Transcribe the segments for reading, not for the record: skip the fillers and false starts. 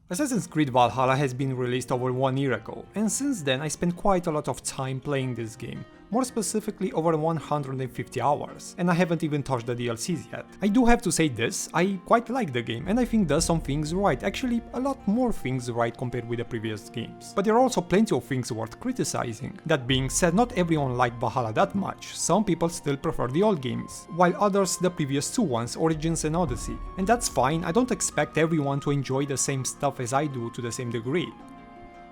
Assassin's Creed Valhalla has been released over 1 year ago, and since then I spent quite a lot of time playing this game, more specifically over 150 hours, and I haven't even touched the DLCs yet. I do have to say this, I quite like the game, and I think does some things right, actually a lot more things right compared with the previous games. But there are also plenty of things worth criticizing. That being said, not everyone liked Valhalla that much, some people still prefer the old games, while others the previous two ones, Origins and Odyssey. And that's fine, I don't expect everyone to enjoy the same stuff as I do to the same degree.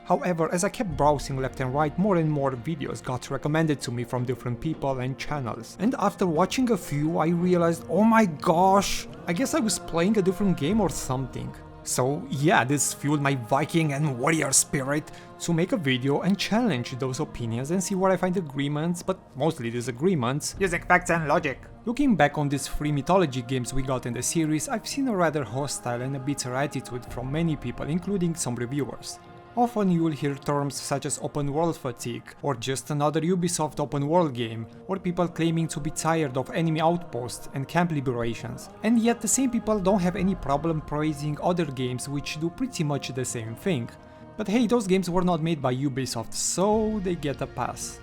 However, as I kept browsing left and right, more and more videos got recommended to me from different people and channels, and after watching a few I realized, oh my gosh, I guess I was playing a different game or something. So yeah, this fueled my Viking and warrior spirit to make a video and challenge those opinions and see where I find agreements, but mostly disagreements, using facts and logic. Looking back on these 3 mythology games we got in the series, I've seen a rather hostile and a bitter attitude from many people, including some reviewers. Often you will hear terms such as open world fatigue, or just another Ubisoft open world game, or people claiming to be tired of enemy outposts and camp liberations, and yet the same people don't have any problem praising other games which do pretty much the same thing. But hey, those games were not made by Ubisoft, so they get a pass.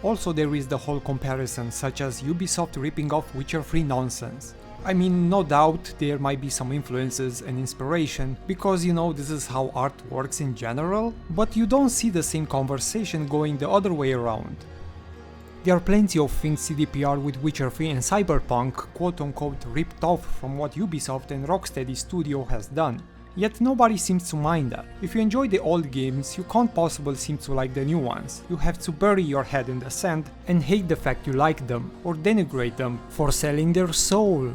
Also there is the whole comparison, such as Ubisoft ripping off Witcher 3 nonsense. I mean, no doubt there might be some influences and inspiration, because you know this is how art works in general, but you don't see the same conversation going the other way around. There are plenty of things CDPR with Witcher 3 and Cyberpunk quote-unquote ripped off from what Ubisoft and Rocksteady Studio has done. Yet nobody seems to mind that. If you enjoy the old games, you can't possibly seem to like the new ones. You have to bury your head in the sand and hate the fact you like them, or denigrate them for selling their soul.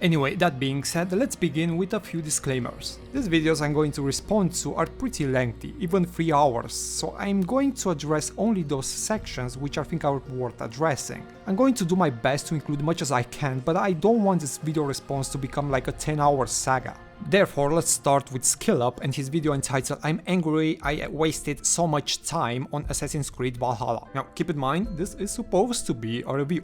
Anyway, that being said, let's begin with a few disclaimers. These videos I'm going to respond to are pretty lengthy, even 3 hours, so I'm going to address only those sections which I think are worth addressing. I'm going to do my best to include much as I can, but I don't want this video response to become like a 10-hour saga. Therefore, let's start with SkillUP and his video entitled "I'm angry I wasted so much time on Assassin's Creed Valhalla." Now, keep in mind, this is supposed to be a review.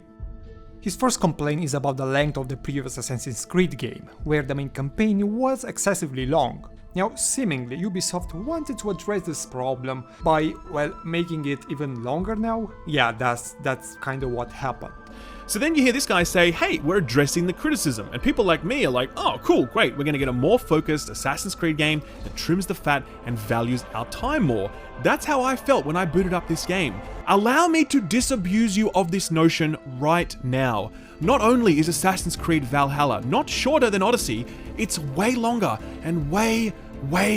His first complaint is about the length of the previous Assassin's Creed game, where the main campaign was excessively long. Now, seemingly Ubisoft wanted to address this problem by, well, making it even longer now? Yeah, that's kinda what happened. So then you hear this guy say, hey, we're addressing the criticism, and people like me are like, oh cool, great, we're gonna get a more focused Assassin's Creed game that trims the fat and values our time more. That's how I felt when I booted up this game. Allow me to disabuse you of this notion right now. Not only is Assassin's Creed Valhalla not shorter than Odyssey, it's way longer and way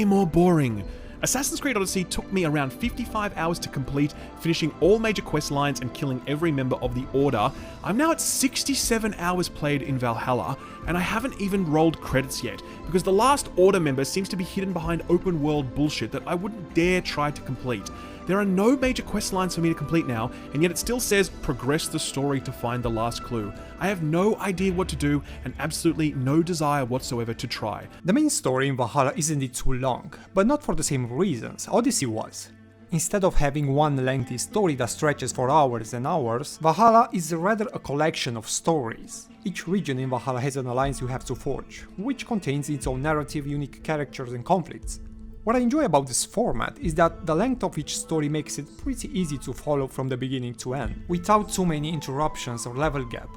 more boring. Assassin's Creed Odyssey took me around 55 hours to complete, finishing all major quest lines and killing every member of the Order. I'm now at 67 hours played in Valhalla, and I haven't even rolled credits yet, because the last Order member seems to be hidden behind open world bullshit that I wouldn't dare try to complete. There are no major quest lines for me to complete now, and yet it still says progress the story to find the last clue. I have no idea what to do and absolutely no desire whatsoever to try. The main story in Valhalla is indeed too long, but not for the same reasons Odyssey was. Instead of having one lengthy story that stretches for hours and hours, Valhalla is rather a collection of stories. Each region in Valhalla has an alliance you have to forge, which contains its own narrative, unique characters and conflicts. What I enjoy about this format is that the length of each story makes it pretty easy to follow from the beginning to end, without too many interruptions or level gap.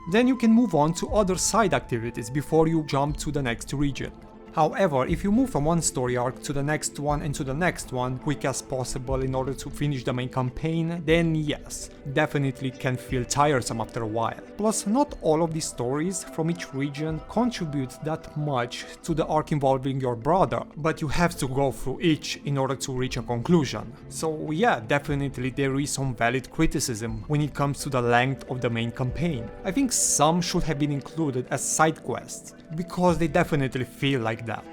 Then you can move on to other side activities before you jump to the next region. However, if you move from one story arc to the next one and to the next one quick as possible in order to finish the main campaign, then yes, definitely can feel tiresome after a while. Plus, not all of these stories from each region contribute that much to the arc involving your brother, but you have to go through each in order to reach a conclusion. So yeah, definitely there is some valid criticism when it comes to the length of the main campaign. I think some should have been included as side quests, because they definitely feel like that.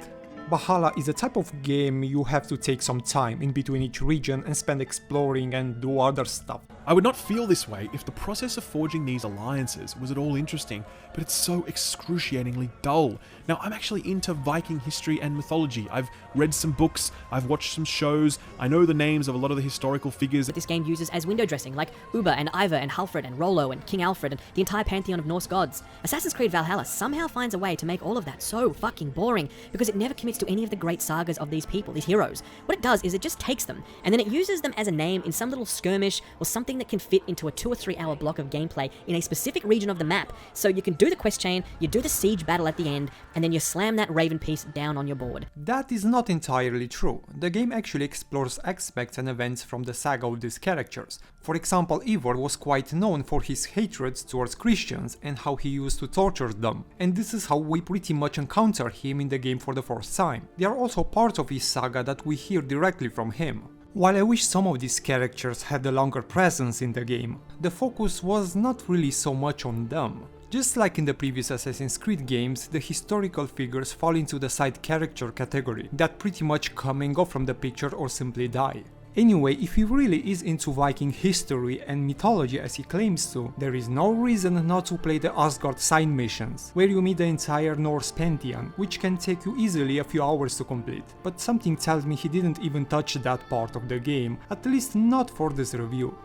Valhalla is a type of game you have to take some time in between each region and spend exploring and do other stuff. I would not feel this way if the process of forging these alliances was at all interesting, but it's so excruciatingly dull. Now, I'm actually into Viking history and mythology. I've read some books, I've watched some shows, I know the names of a lot of the historical figures This game uses as window dressing, like Uber and Ivar and Halfred and Rollo and King Alfred and the entire pantheon of Norse gods. Assassin's Creed Valhalla somehow finds a way to make all of that so fucking boring because it never commits to any of the great sagas of these people, these heroes. What it does is it just takes them and then it uses them as a name in some little skirmish or something that can fit into a 2 or 3 hour block of gameplay in a specific region of the map. So you can do the quest chain, you do the siege battle at the end, and then you slam that Raven piece down on your board. That is not entirely true. The game actually explores aspects and events from the saga of these characters. For example, Ivor was quite known for his hatred towards Christians and how he used to torture them, and this is how we pretty much encounter him in the game for the first time. They are also part of his saga that we hear directly from him. While I wish some of these characters had a longer presence in the game, the focus was not really so much on them. Just like in the previous Assassin's Creed games, the historical figures fall into the side character category that pretty much coming off from the picture or simply die. Anyway, if he really is into Viking history and mythology as he claims to, there is no reason not to play the Asgard side missions, where you meet the entire Norse pantheon, which can take you easily a few hours to complete. But something tells me he didn't even touch that part of the game, at least not for this review.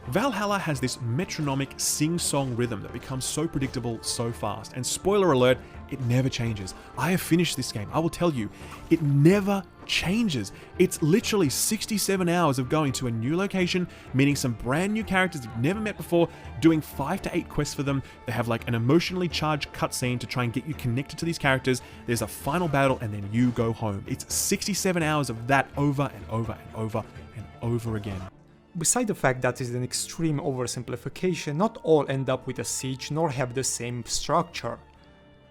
Valhalla has this metronomic sing-song rhythm that becomes so predictable so fast, and spoiler alert, it never changes. I have finished this game, I will tell you, it never changes. It's literally 67 hours of going to a new location, meeting some brand new characters you've never met before, doing 5 to 8 quests for them. They have like an emotionally charged cutscene to try and get you connected to these characters. There's a final battle and then you go home. It's 67 hours of that over and over and over and over again. Beside the fact that is an extreme oversimplification, not all end up with a siege nor have the same structure.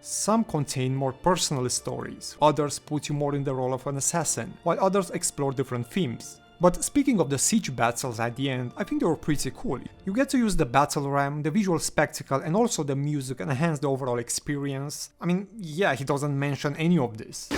Some contain more personal stories, others put you more in the role of an assassin, while others explore different themes. But speaking of the siege battles at the end, I think they were pretty cool. You get to use the battle ram, the visual spectacle and also the music enhance the overall experience. I mean, yeah, he doesn't mention any of this.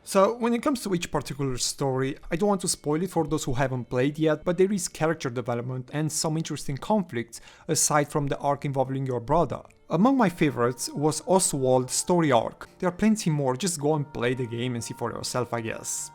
So when it comes to each particular story, I don't want to spoil it for those who haven't played yet, but there is character development and some interesting conflicts aside from the arc involving your brother. Among my favorites was Oswald's story arc. There are plenty more, just go and play the game and see for yourself, I guess.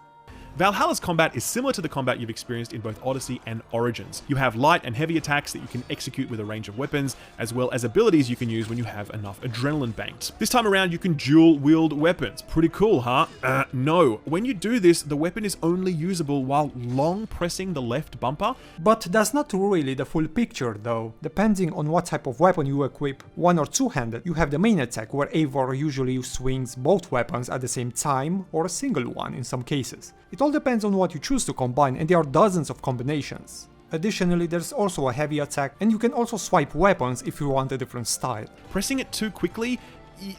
Valhalla's combat is similar to the combat you've experienced in both Odyssey and Origins. You have light and heavy attacks that you can execute with a range of weapons, as well as abilities you can use when you have enough adrenaline banked. This time around you can dual wield weapons. Pretty cool, huh? No. When you do this, the weapon is only usable while long pressing the left bumper. But that's not really the full picture though. Depending on what type of weapon you equip, one or two-handed, you have the main attack where Eivor usually swings both weapons at the same time, or a single one in some cases. It all depends on what you choose to combine, and there are dozens of combinations. Additionally, there's also a heavy attack, and you can also swipe weapons if you want a different style. Pressing it too quickly,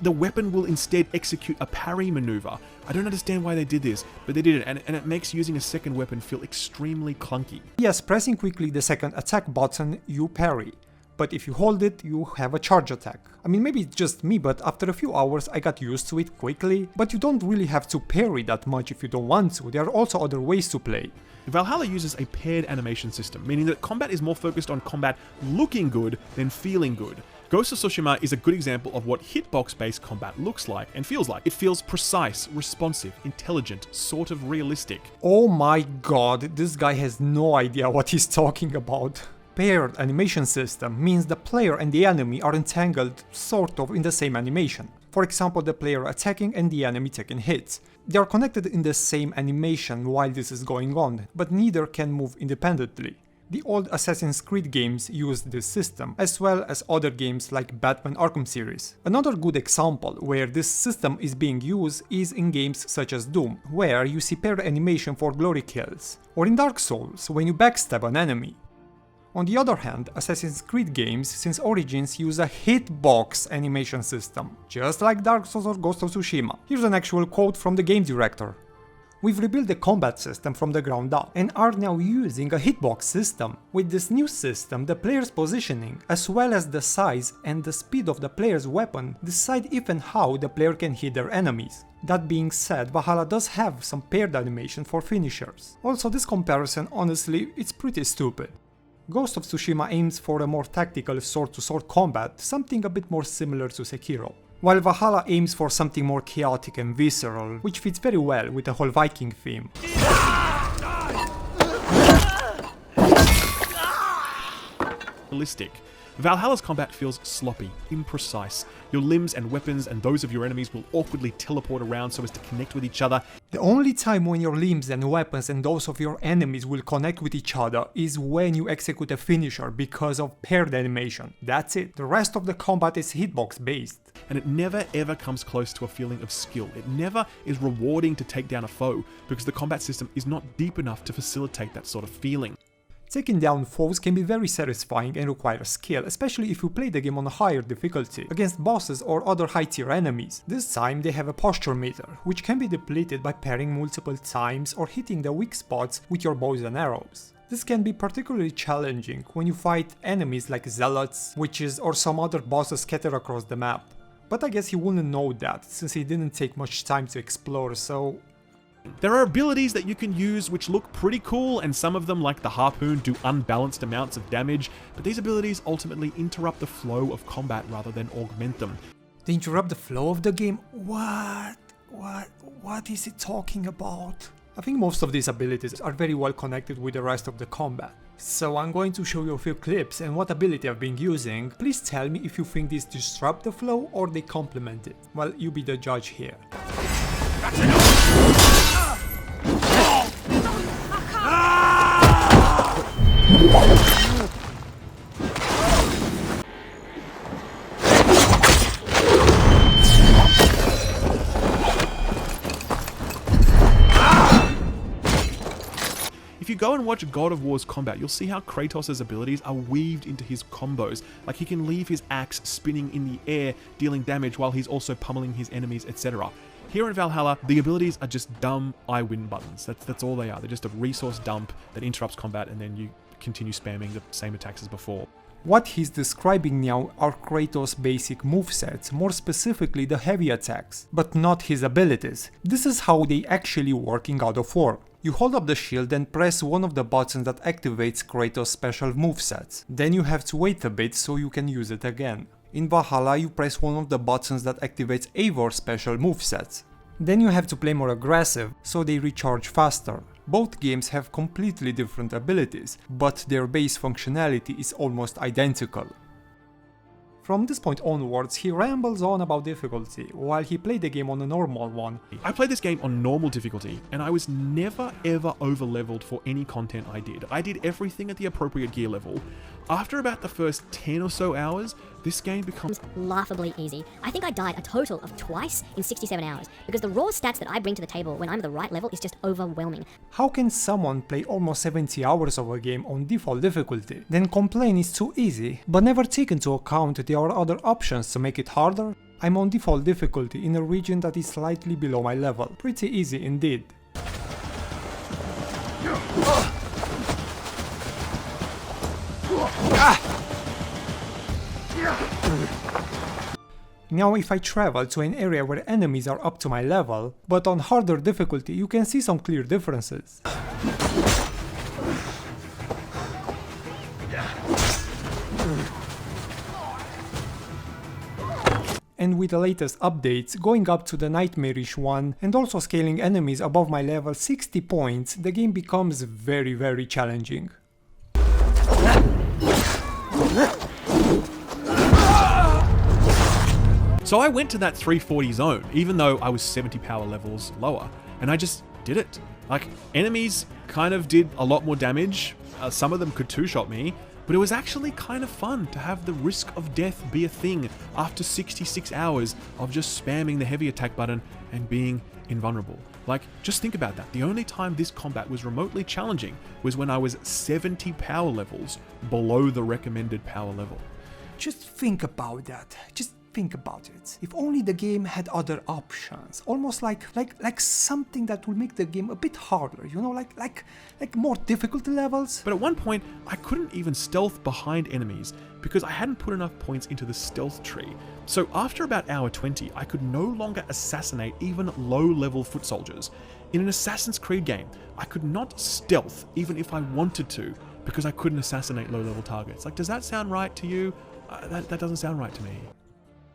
the weapon will instead execute a parry maneuver. I don't understand why they did this, but they did it, and it makes using a second weapon feel extremely clunky. Yes, pressing quickly the second attack button, you parry. But if you hold it, you have a charge attack. I mean, maybe it's just me, but after a few hours I got used to it quickly. But you don't really have to parry that much if you don't want to, there are also other ways to play. Valhalla uses a paired animation system, meaning that combat is more focused on combat looking good than feeling good. Ghost of Tsushima is a good example of what hitbox-based combat looks like and feels like. It feels precise, responsive, intelligent, sort of realistic. Oh my god, this guy has no idea what he's talking about. Paired animation system means the player and the enemy are entangled sort of in the same animation. For example, the player attacking and the enemy taking hits. They are connected in the same animation while this is going on, but neither can move independently. The old Assassin's Creed games used this system, as well as other games like Batman Arkham series. Another good example where this system is being used is in games such as Doom, where you see paired animation for glory kills, or in Dark Souls when you backstab an enemy. On the other hand, Assassin's Creed games since Origins use a hitbox animation system, just like Dark Souls or Ghost of Tsushima. Here's an actual quote from the game director. We've rebuilt the combat system from the ground up and are now using a hitbox system. With this new system, the player's positioning, as well as the size and the speed of the player's weapon, decide if and how the player can hit their enemies. That being said, Valhalla does have some paired animation for finishers. Also, this comparison, honestly, it's pretty stupid. Ghost of Tsushima aims for a more tactical sword-to-sword combat, something a bit more similar to Sekiro, while Valhalla aims for something more chaotic and visceral, which fits very well with the whole Viking theme. Realistic. Valhalla's combat feels sloppy, imprecise. Your limbs and weapons and those of your enemies will awkwardly teleport around so as to connect with each other. The only time when your limbs and weapons and those of your enemies will connect with each other is when you execute a finisher because of paired animation. That's it. The rest of the combat is hitbox based. And it never ever comes close to a feeling of skill. It never is rewarding to take down a foe because the combat system is not deep enough to facilitate that sort of feeling. Taking down foes can be very satisfying and require skill, especially if you play the game on a higher difficulty, against bosses or other high tier enemies. This time they have a posture meter, which can be depleted by parrying multiple times or hitting the weak spots with your bows and arrows. This can be particularly challenging when you fight enemies like zealots, witches or some other bosses scattered across the map. But I guess he wouldn't know that, since he didn't take much time to explore, so... There are abilities that you can use which look pretty cool, and some of them, like the harpoon, do unbalanced amounts of damage, but these abilities ultimately interrupt the flow of combat rather than augment them. They interrupt the flow of the game? What is he talking about? I think most of these abilities are very well connected with the rest of the combat. So I'm going to show you a few clips and what ability I've been using. Please tell me if you think these disrupt the flow or they complement it. Well, you be the judge here. If you go and watch God of War's combat, you'll see how Kratos' abilities are weaved into his combos. Like he can leave his axe spinning in the air, dealing damage while he's also pummeling his enemies, etc. Here in Valhalla, the abilities are just dumb I win buttons. That's all they are. They're just a resource dump that interrupts combat and then you continue spamming the same attacks as before. What he's describing now are Kratos' basic movesets, more specifically the heavy attacks, but not his abilities. This is how they actually work in God of War. You hold up the shield and press one of the buttons that activates Kratos' special movesets. Then you have to wait a bit so you can use it again. In Valhalla, you press one of the buttons that activates Eivor's special movesets. Then you have to play more aggressive, so they recharge faster. Both games have completely different abilities, but their base functionality is almost identical. From this point onwards, he rambles on about difficulty, while he played the game on a normal one. I played this game on normal difficulty, and I was never ever over-leveled for any content I did. I did everything at the appropriate gear level. After about the first 10 or so hours, this game becomes laughably easy. I think I died a total of twice in 67 hours, because the raw stats that I bring to the table when I'm at the right level is just overwhelming. How can someone play almost 70 hours of a game on default difficulty, then complain it's too easy, but never take into account there are other options to make it harder? I'm on default difficulty in a region that is slightly below my level. Pretty easy indeed. Now if I travel to an area where enemies are up to my level, but on harder difficulty, you can see some clear differences. And with the latest updates, going up to the nightmarish one and also scaling enemies above my level 60 points, the game becomes very challenging. So I went to that 340 zone, even though I was 70 power levels lower, and I just did it. Like, enemies kind of did a lot more damage, some of them could two-shot me, but it was actually kind of fun to have the risk of death be a thing after 66 hours of just spamming the heavy attack button and being invulnerable. Like, just think about that. The only time this combat was remotely challenging was when I was 70 power levels below the recommended power level. Just think about that. Just think about it. If only the game had other options, almost like something that will make the game a bit harder, you know, like more difficult levels. But at one point, I couldn't even stealth behind enemies because I hadn't put enough points into the stealth tree. So after about hour 20, I could no longer assassinate even low-level foot soldiers. In an Assassin's Creed game, I could not stealth even if I wanted to because I couldn't assassinate low-level targets. Like, does that sound right to you? That doesn't sound right to me.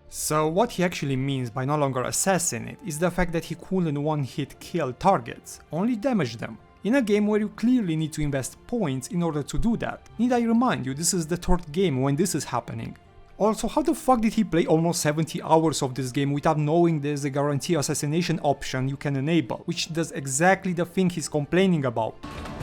So what he actually means by no longer assassinate is the fact that he couldn't one-hit kill targets, only damage them. In a game where you clearly need to invest points in order to do that. Need I remind you, this is the third game when this is happening. Also, how the fuck did he play almost 70 hours of this game without knowing there's a guarantee assassination option you can enable, which does exactly the thing he's complaining about.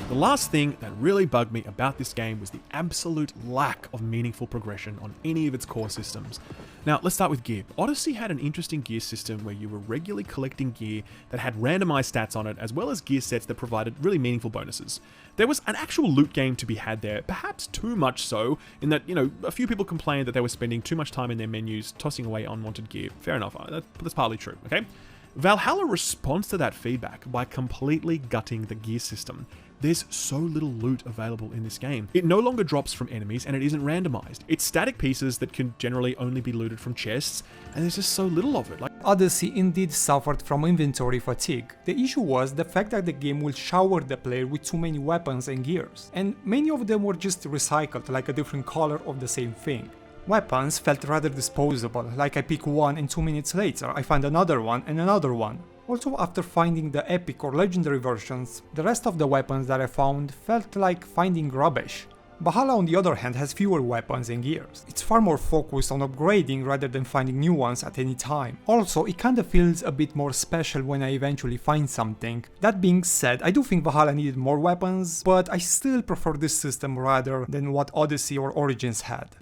The last thing that really bugged me about this game was the absolute lack of meaningful progression on any of its core systems. Now, let's start with gear. Odyssey had an interesting gear system where you were regularly collecting gear that had randomized stats on it, as well as gear sets that provided really meaningful bonuses. There was an actual loot game to be had there, perhaps too much so, in that, you know, a few people complained that they were spending too much time in their menus tossing away unwanted gear. Fair enough, that's partly true, okay? Valhalla responds to that feedback by completely gutting the gear system. There's so little loot available in this game. It no longer drops from enemies and it isn't randomized. It's static pieces that can generally only be looted from chests, and there's just so little of it. Odyssey indeed suffered from inventory fatigue. The issue was the fact that the game will shower the player with too many weapons and gears, and many of them were just recycled, like a different color of the same thing. Weapons felt rather disposable, like I pick one and 2 minutes later I find another one and another one. Also, after finding the epic or legendary versions, the rest of the weapons that I found felt like finding rubbish. Valhalla on the other hand has fewer weapons and gears. It's far more focused on upgrading rather than finding new ones at any time. Also, it kinda feels a bit more special when I eventually find something. That being said, I do think Valhalla needed more weapons, but I still prefer this system rather than what Odyssey or Origins had.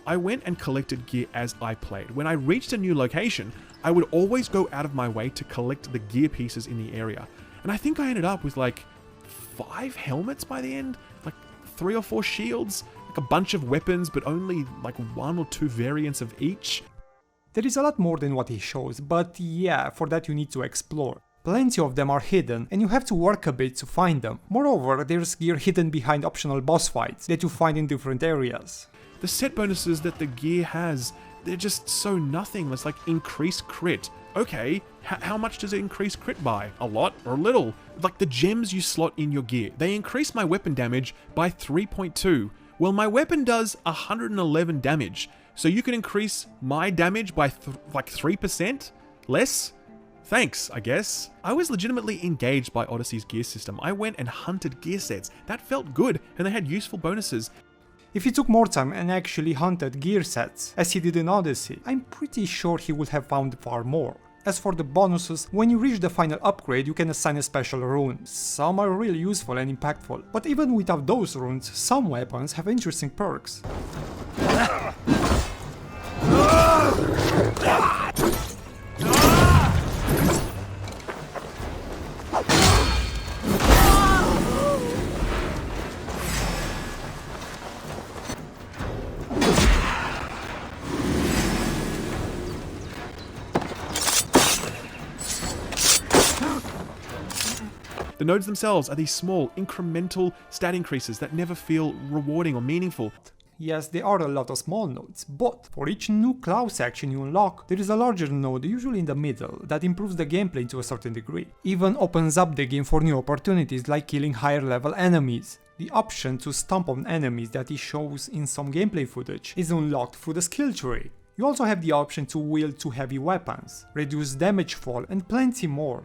I went and collected gear as I played. When I reached a new location, I would always go out of my way to collect the gear pieces in the area. And I think I ended up with 5 helmets by the end, 3 or 4 shields, a bunch of weapons, but only 1 or 2 variants of each. There is a lot more than what he shows, but yeah, for that you need to explore. Plenty of them are hidden, and you have to work a bit to find them. Moreover, there's gear hidden behind optional boss fights that you find in different areas. The set bonuses that the gear has, they're just so nothing. It's like increased crit. Okay, how much does it increase crit by? A lot or a little? Like the gems you slot in your gear, they increase my weapon damage by 3.2. Well, my weapon does 111 damage, so you can increase my damage by 3%? Less? Thanks, I guess. I was legitimately engaged by Odyssey's gear system. I went and hunted gear sets. That felt good, and they had useful bonuses. If he took more time and actually hunted gear sets, as he did in Odyssey, I'm pretty sure he would have found far more. As for the bonuses, when you reach the final upgrade you can assign a special rune. Some are really useful and impactful, but even without those runes, some weapons have interesting perks. The nodes themselves are these small, incremental stat increases that never feel rewarding or meaningful. Yes, there are a lot of small nodes, but for each new claw section you unlock, there is a larger node, usually in the middle, that improves the gameplay to a certain degree. Even opens up the game for new opportunities like killing higher level enemies. The option to stomp on enemies that he shows in some gameplay footage is unlocked through the skill tree. You also have the option to wield 2 heavy weapons, reduce damage fall and plenty more.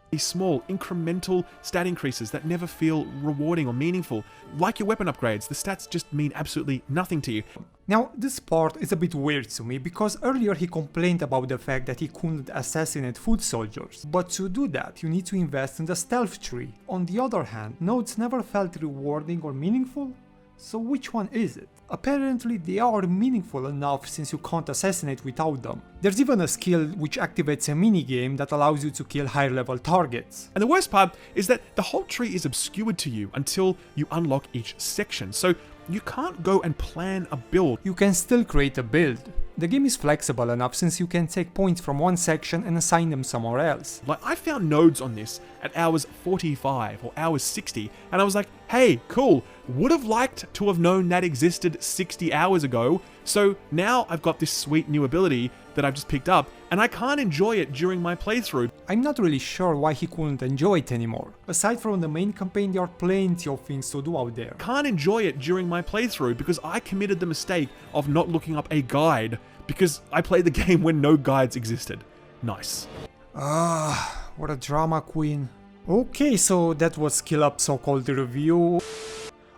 These small, incremental stat increases that never feel rewarding or meaningful. Like your weapon upgrades, the stats just mean absolutely nothing to you. Now, this part is a bit weird to me, because earlier he complained about the fact that he couldn't assassinate foot soldiers, but to do that you need to invest in the stealth tree. On the other hand, nodes never felt rewarding or meaningful, so which one is it? Apparently they are meaningful enough since you can't assassinate without them. There's even a skill which activates a minigame that allows you to kill higher level targets. And the worst part is that the whole tree is obscured to you until you unlock each section, so you can't go and plan a build. You can still create a build. The game is flexible enough since you can take points from one section and assign them somewhere else. Like, I found nodes on this at hours 45 or hours 60, and I was like, hey, cool, would have liked to have known that existed 60 hours ago, so now I've got this sweet new ability that I've just picked up, and I can't enjoy it during my playthrough. I'm not really sure why he couldn't enjoy it anymore. Aside from the main campaign, there are plenty of things to do out there. Can't enjoy it during my playthrough because I committed the mistake of not looking up a guide because I played the game when no guides existed. Nice. What a drama queen. Okay, so that was SkillUP so-called review.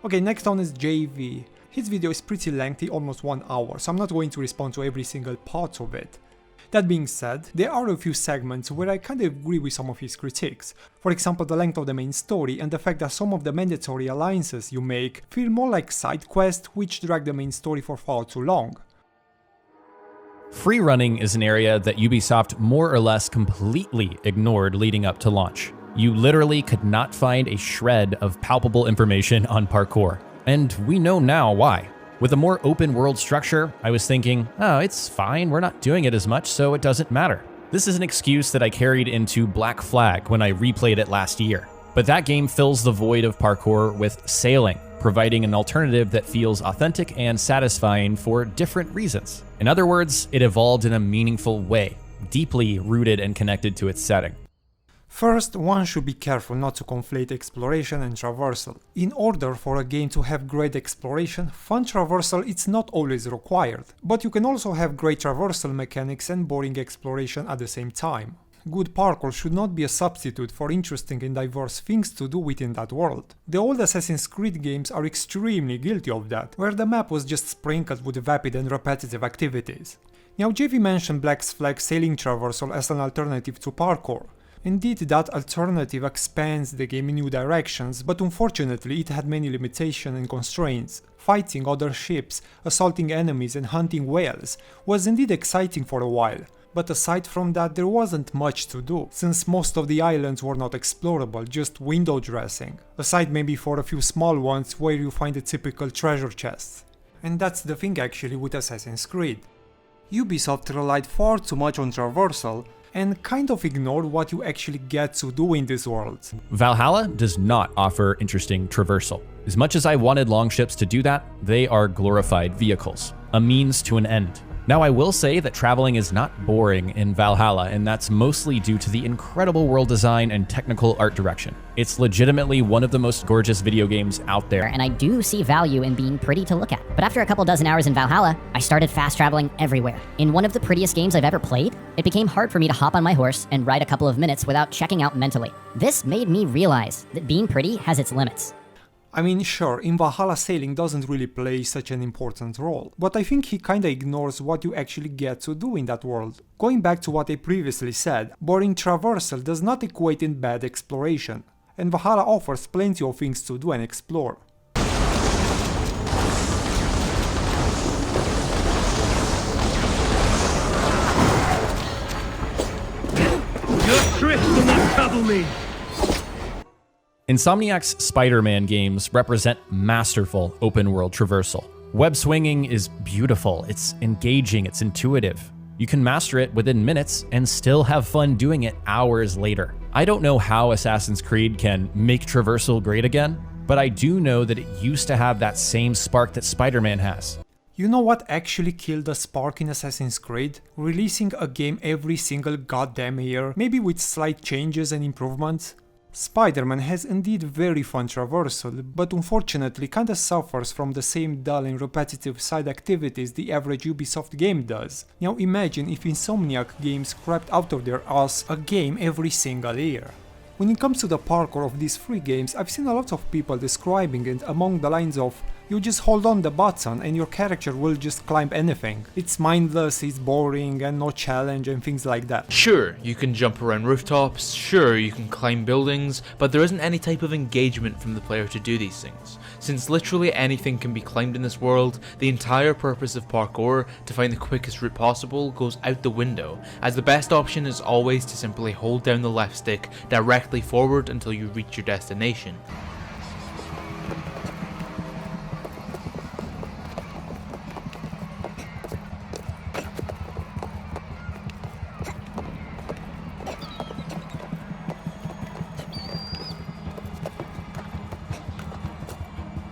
Okay, next on is Jayvee. His video is pretty lengthy, almost 1 hour, so I'm not going to respond to every single part of it. That being said, there are a few segments where I kind of agree with some of his critiques. For example, the length of the main story and the fact that some of the mandatory alliances you make feel more like side quests which drag the main story for far too long. Free running is an area that Ubisoft more or less completely ignored leading up to launch. You literally could not find a shred of palpable information on parkour. And we know now why. With a more open world structure, I was thinking, oh, it's fine, we're not doing it as much, so it doesn't matter. This is an excuse that I carried into Black Flag when I replayed it last year. But that game fills the void of parkour with sailing, providing an alternative that feels authentic and satisfying for different reasons. In other words, it evolved in a meaningful way, deeply rooted and connected to its setting. First, one should be careful not to conflate exploration and traversal. In order for a game to have great exploration, fun traversal is not always required, but you can also have great traversal mechanics and boring exploration at the same time. Good parkour should not be a substitute for interesting and diverse things to do within that world. The old Assassin's Creed games are extremely guilty of that, where the map was just sprinkled with vapid and repetitive activities. Now, Jayvee mentioned Black Flag sailing traversal as an alternative to parkour. Indeed, that alternative expands the game in new directions, but unfortunately it had many limitations and constraints. Fighting other ships, assaulting enemies and hunting whales was indeed exciting for a while, but aside from that there wasn't much to do, since most of the islands were not explorable, just window dressing, aside maybe for a few small ones where you find the typical treasure chests. And that's the thing actually with Assassin's Creed. Ubisoft relied far too much on traversal, and kind of ignored what you actually get to do in this world. Valhalla does not offer interesting traversal. As much as I wanted longships to do that, they are glorified vehicles, a means to an end. Now, I will say that traveling is not boring in Valhalla, and that's mostly due to the incredible world design and technical art direction. It's legitimately one of the most gorgeous video games out there. And I do see value in being pretty to look at. But after a couple dozen hours in Valhalla, I started fast traveling everywhere. In one of the prettiest games I've ever played, it became hard for me to hop on my horse and ride a couple of minutes without checking out mentally. This made me realize that being pretty has its limits. I mean, sure, in Valhalla sailing doesn't really play such an important role, but I think he kinda ignores what you actually get to do in that world. Going back to what I previously said, boring traversal does not equate in bad exploration, and Valhalla offers plenty of things to do and explore. Your tricks will not trouble me! Insomniac's Spider-Man games represent masterful open-world traversal. Web swinging is beautiful, it's engaging, it's intuitive. You can master it within minutes and still have fun doing it hours later. I don't know how Assassin's Creed can make traversal great again, but I do know that it used to have that same spark that Spider-Man has. You know what actually killed the spark in Assassin's Creed? Releasing a game every single goddamn year, maybe with slight changes and improvements? Spider-Man has indeed very fun traversal, but unfortunately kinda suffers from the same dull and repetitive side activities the average Ubisoft game does. Now imagine if Insomniac games crapped out of their ass a game every single year. When it comes to the parkour of these three games, I've seen a lot of people describing it among the lines of, you just hold on the button and your character will just climb anything. It's mindless, it's boring and no challenge and things like that. Sure, you can jump around rooftops, sure you can climb buildings, but there isn't any type of engagement from the player to do these things. Since literally anything can be climbed in this world, the entire purpose of parkour, to find the quickest route possible, goes out the window, as the best option is always to simply hold down the left stick directly forward until you reach your destination.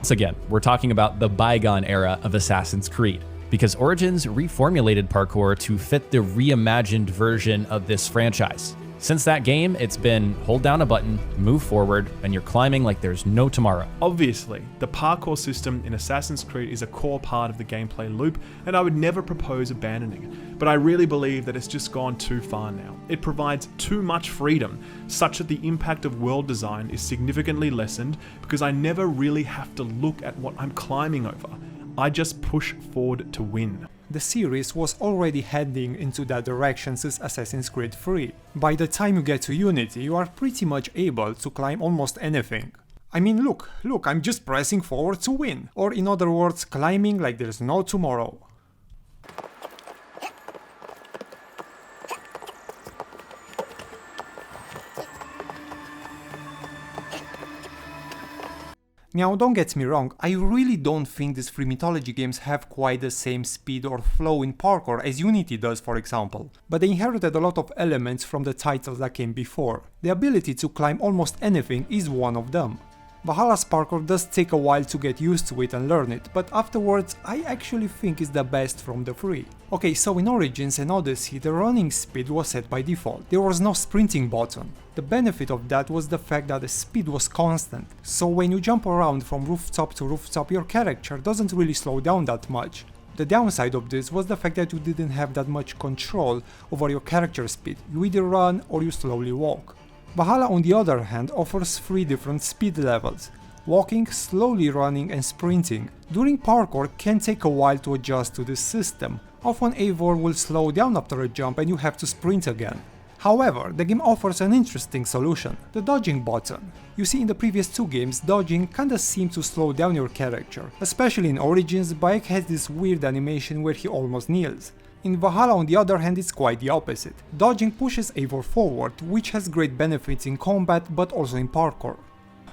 once again, we're talking about the bygone era of Assassin's Creed, because Origins reformulated parkour to fit the reimagined version of this franchise. Since that game, it's been hold down a button, move forward, and you're climbing like there's no tomorrow. Obviously, the parkour system in Assassin's Creed is a core part of the gameplay loop, and I would never propose abandoning it. But I really believe that it's just gone too far now. It provides too much freedom, such that the impact of world design is significantly lessened because I never really have to look at what I'm climbing over. I just push forward to win. The series was already heading into that direction since Assassin's Creed 3. By the time you get to Unity, you are pretty much able to climb almost anything. I mean, look, I'm just pressing forward to win. Or in other words, climbing like there's no tomorrow. Now, don't get me wrong, I really don't think these free mythology games have quite the same speed or flow in parkour as Unity does, for example, but they inherited a lot of elements from the titles that came before. The ability to climb almost anything is one of them. Valhalla's parkour does take a while to get used to it and learn it, but afterwards I actually think it's the best from the three. Okay, so in Origins and Odyssey the running speed was set by default, there was no sprinting button. The benefit of that was the fact that the speed was constant, so when you jump around from rooftop to rooftop your character doesn't really slow down that much. The downside of this was the fact that you didn't have that much control over your character speed, you either run or you slowly walk. Valhalla on the other hand offers 3 different speed levels: walking, slowly running and sprinting. During parkour can take a while to adjust to this system. Often Eivor will slow down after a jump and you have to sprint again. However, the game offers an interesting solution, the dodging button. You see, in the previous 2 games, dodging kinda seemed to slow down your character. Especially in Origins, Bayek has this weird animation where he almost kneels. In Valhalla on the other hand it's quite the opposite. Dodging pushes Eivor forward, which has great benefits in combat but also in parkour.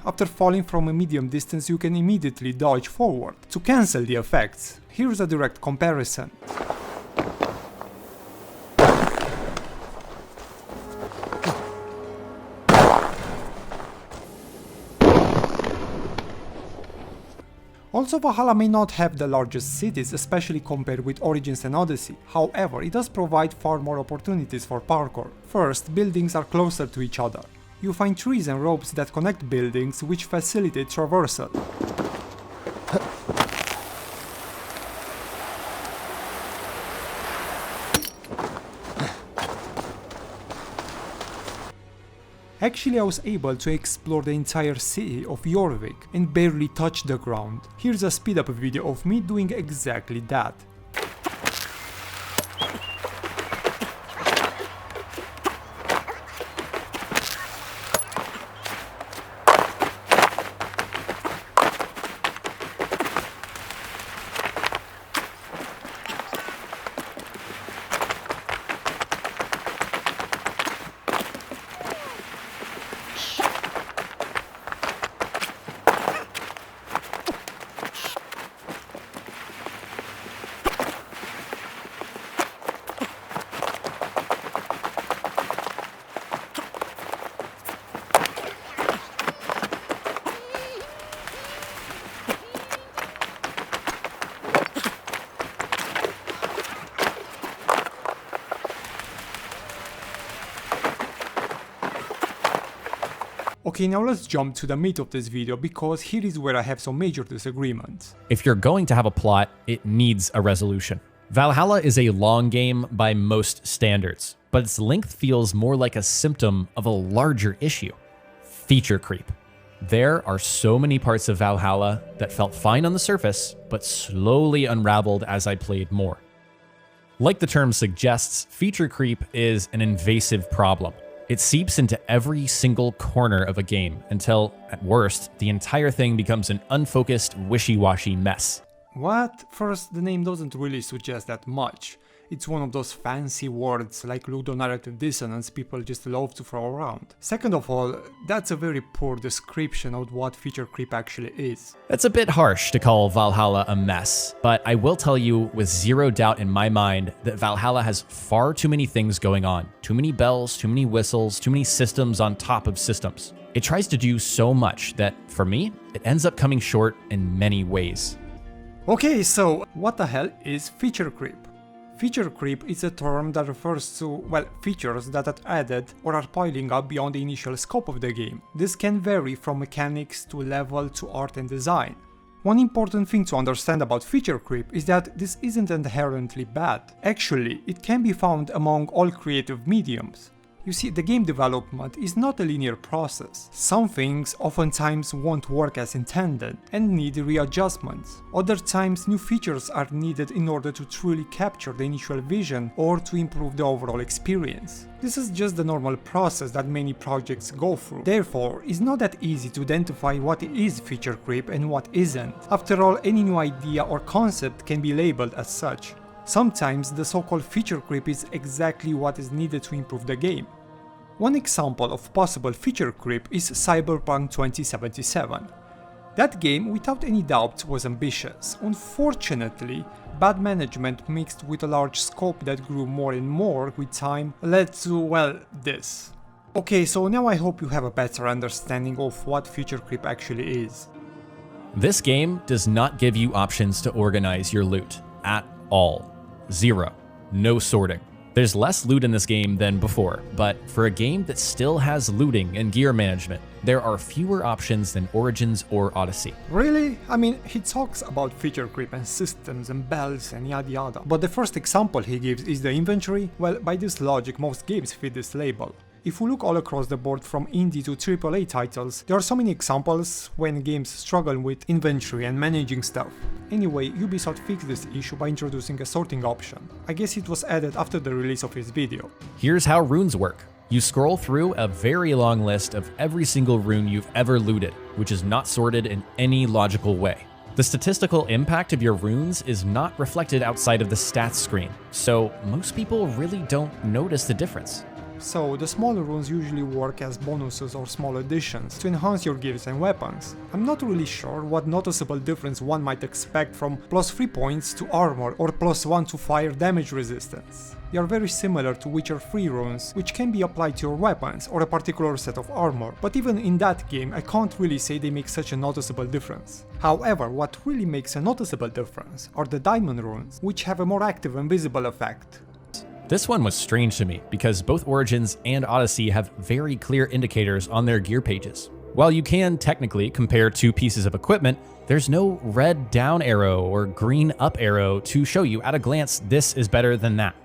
After falling from a medium distance you can immediately dodge forward, to cancel the effects. Here's a direct comparison. Also, Valhalla may not have the largest cities, especially compared with Origins and Odyssey. However, it does provide far more opportunities for parkour. First, buildings are closer to each other. You find trees and ropes that connect buildings, which facilitate traversal. Actually, I was able to explore the entire city of Jayvee and barely touch the ground. Here's a speed up video of me doing exactly that. Okay, now let's jump to the meat of this video, because here is where I have some major disagreements. If you're going to have a plot, it needs a resolution. Valhalla is a long game by most standards, but its length feels more like a symptom of a larger issue: feature creep. There are so many parts of Valhalla that felt fine on the surface, but slowly unraveled as I played more. Like the term suggests, feature creep is an invasive problem. It seeps into every single corner of a game until, at worst, the entire thing becomes an unfocused, wishy-washy mess. What? First, the name doesn't really suggest that much. It's one of those fancy words like ludonarrative dissonance people just love to throw around. Second of all, that's a very poor description of what feature creep actually is. It's a bit harsh to call Valhalla a mess, but I will tell you with zero doubt in my mind that Valhalla has far too many things going on. Too many bells, too many whistles, too many systems on top of systems. It tries to do so much that, for me, it ends up coming short in many ways. Okay, so what the hell is feature creep? Feature creep is a term that refers to, well, features that are added or are piling up beyond the initial scope of the game. This can vary from mechanics to level to art and design. One important thing to understand about feature creep is that this isn't inherently bad. Actually, it can be found among all creative mediums. You see, the game development is not a linear process. Some things oftentimes won't work as intended and need readjustments. Other times new features are needed in order to truly capture the initial vision or to improve the overall experience. This is just the normal process that many projects go through. Therefore, it's not that easy to identify what is feature creep and what isn't. After all, any new idea or concept can be labeled as such. Sometimes the so-called feature creep is exactly what is needed to improve the game. One example of possible feature creep is Cyberpunk 2077. That game, without any doubt, was ambitious. Unfortunately, bad management mixed with a large scope that grew more and more with time led to, well, this. Okay, so now I hope you have a better understanding of what feature creep actually is. This game does not give you options to organize your loot at all. Zero. No sorting. There's less loot in this game than before, but for a game that still has looting and gear management, there are fewer options than Origins or Odyssey. Really? I mean, he talks about feature creep and systems and bells and yada yada, but the first example he gives is the inventory. Well, by this logic, most games fit this label. If we look all across the board from indie to AAA titles, there are so many examples when games struggle with inventory and managing stuff. Anyway, Ubisoft fixed this issue by introducing a sorting option. I guess it was added after the release of his video. Here's how runes work. You scroll through a very long list of every single rune you've ever looted, which is not sorted in any logical way. The statistical impact of your runes is not reflected outside of the stats screen, so most people really don't notice the difference. So, the smaller runes usually work as bonuses or small additions to enhance your gears and weapons. I'm not really sure what noticeable difference one might expect from +3 points to armor or +1 to fire damage resistance. They are very similar to Witcher 3 runes, which can be applied to your weapons or a particular set of armor, but even in that game I can't really say they make such a noticeable difference. However, what really makes a noticeable difference are the diamond runes, which have a more active and visible effect. This one was strange to me because both Origins and Odyssey have very clear indicators on their gear pages. While you can technically compare two pieces of equipment, there's no red down arrow or green up arrow to show you at a glance this is better than that.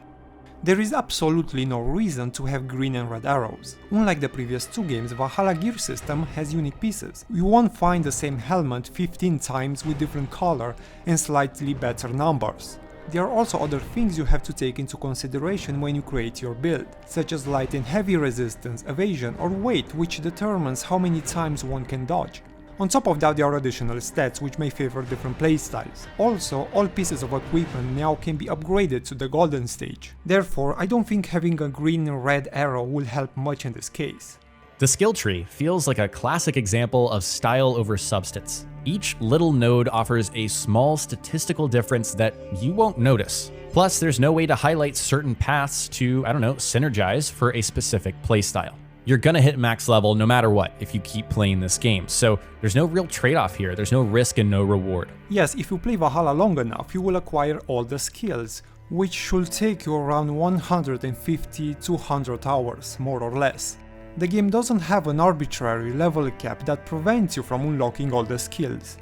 There is absolutely no reason to have green and red arrows. Unlike the previous two games, Valhalla gear system has unique pieces. You won't find the same helmet 15 times with different color and slightly better numbers. There are also other things you have to take into consideration when you create your build, such as light and heavy resistance, evasion or weight, which determines how many times one can dodge. On top of that, there are additional stats which may favor different playstyles. Also, all pieces of equipment now can be upgraded to the golden stage. Therefore, I don't think having a green and red arrow will help much in this case. The skill tree feels like a classic example of style over substance. Each little node offers a small statistical difference that you won't notice. Plus, there's no way to highlight certain paths to, synergize for a specific playstyle. You're gonna hit max level no matter what if you keep playing this game, so there's no real trade-off here, there's no risk and no reward. Yes, if you play Valhalla long enough, you will acquire all the skills, which should take you around 150-200 hours, more or less. The game doesn't have an arbitrary level cap that prevents you from unlocking all the skills.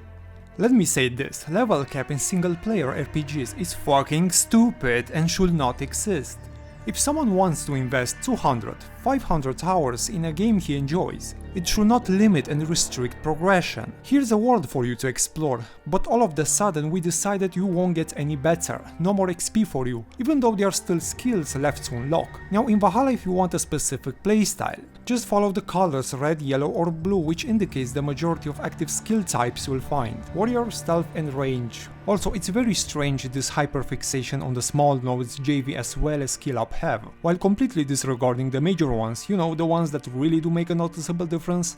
Let me say this, level cap in single-player RPGs is fucking stupid and should not exist. If someone wants to invest 200-500 hours in a game he enjoys, it should not limit and restrict progression. Here's a world for you to explore, but all of a sudden we decided you won't get any better, no more XP for you, even though there are still skills left to unlock. Now in Valhalla, if you want a specific playstyle, just follow the colors red, yellow or blue, which indicates the majority of active skill types you will find: warrior, stealth and range. Also, it's very strange this hyperfixation on the small nodes Jayvee as well as SkillUP have, while completely disregarding the major ones, the ones that really do make a noticeable difference.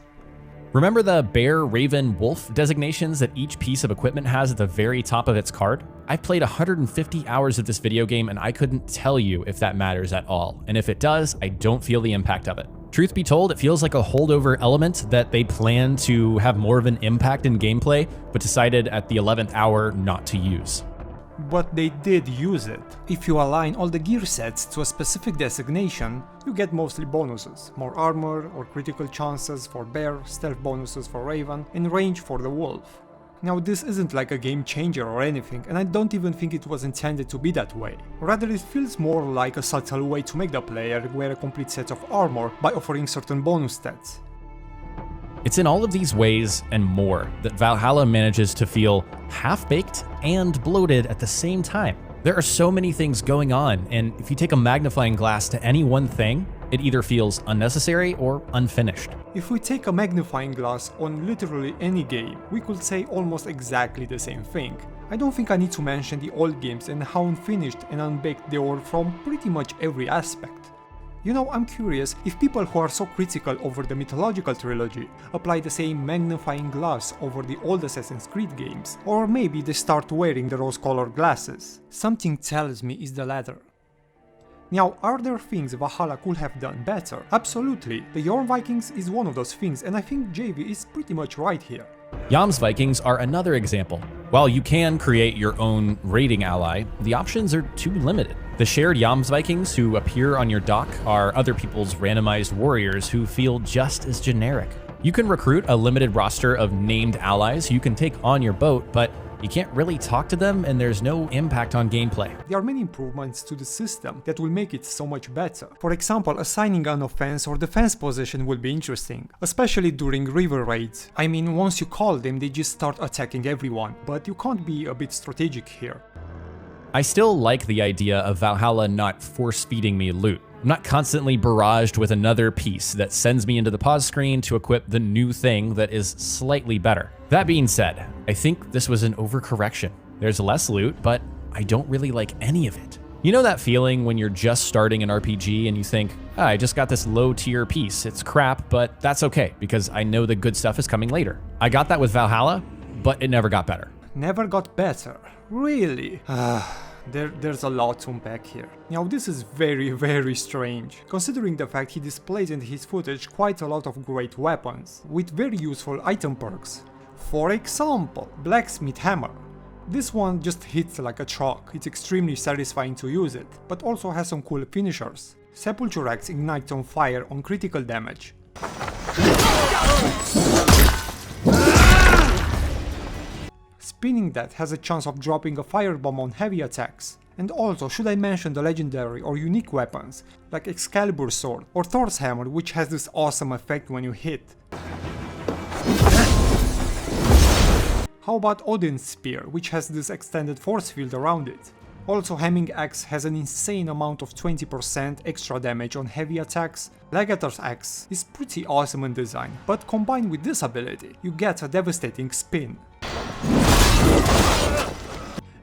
Remember the bear, raven, wolf designations that each piece of equipment has at the very top of its card? I've played 150 hours of this video game and I couldn't tell you if that matters at all, and if it does, I don't feel the impact of it. Truth be told, it feels like a holdover element that they plan to have more of an impact in gameplay, but decided at the 11th hour not to use. But they did use it. If you align all the gear sets to a specific designation, you get mostly bonuses. More armor or critical chances for bear, stealth bonuses for raven, and range for the wolf. Now this isn't like a game changer or anything, and I don't even think it was intended to be that way. Rather, it feels more like a subtle way to make the player wear a complete set of armor by offering certain bonus stats. It's in all of these ways and more that Valhalla manages to feel half-baked and bloated at the same time. There are so many things going on, and if you take a magnifying glass to any one thing, it either feels unnecessary or unfinished. If we take a magnifying glass on literally any game, we could say almost exactly the same thing. I don't think I need to mention the old games and how unfinished and unbaked they were from pretty much every aspect. You know, I'm curious if people who are so critical over the mythological trilogy apply the same magnifying glass over the old Assassin's Creed games, or maybe they start wearing the rose-colored glasses. Something tells me it's the latter. Now, are there things Valhalla could have done better? Absolutely, the Jorm Vikings is one of those things, and I think Jayvee is pretty much right here. Yam's Vikings are another example. While you can create your own raiding ally, the options are too limited. The shared Yam's Vikings who appear on your dock are other people's randomized warriors who feel just as generic. You can recruit a limited roster of named allies you can take on your boat, but you can't really talk to them and there's no impact on gameplay. There are many improvements to the system that will make it so much better. For example, assigning an offense or defense position will be interesting, especially during river raids. I mean, once you call them, they just start attacking everyone, but you can't be a bit strategic here. I still like the idea of Valhalla not force-feeding me loot. I'm not constantly barraged with another piece that sends me into the pause screen to equip the new thing that is slightly better. That being said, I think this was an overcorrection. There's less loot, but I don't really like any of it. You know that feeling when you're just starting an RPG and you think, I just got this low-tier piece, it's crap, but that's okay because I know the good stuff is coming later. I got that with Valhalla, but it never got better. Never got better? Really? There's a lot to unpack here. Now this is very strange, considering the fact he displays in his footage quite a lot of great weapons, with very useful item perks. For example, Blacksmith Hammer. This one just hits like a truck, it's extremely satisfying to use it, but also has some cool finishers. Sepulture Axe ignites on fire on critical damage. Spinning that has a chance of dropping a firebomb on heavy attacks. And also, should I mention the legendary or unique weapons, like Excalibur's sword or Thor's hammer, which has this awesome effect when you hit. How about Odin's spear, which has this extended force field around it. Also, Hemming Axe has an insane amount of 20% extra damage on heavy attacks. Legator's Axe is pretty awesome in design, but combined with this ability, you get a devastating spin.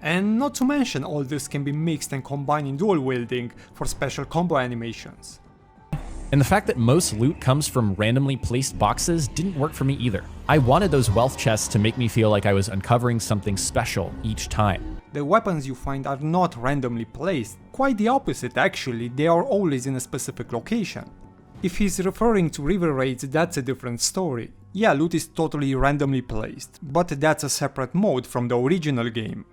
And not to mention, all this can be mixed and combined in dual wielding for special combo animations. And the fact that most loot comes from randomly placed boxes didn't work for me either. I wanted those wealth chests to make me feel like I was uncovering something special each time. The weapons you find are not randomly placed, quite the opposite actually, they are always in a specific location. If he's referring to river raids, that's a different story. Yeah, loot is totally randomly placed, but that's a separate mode from the original game.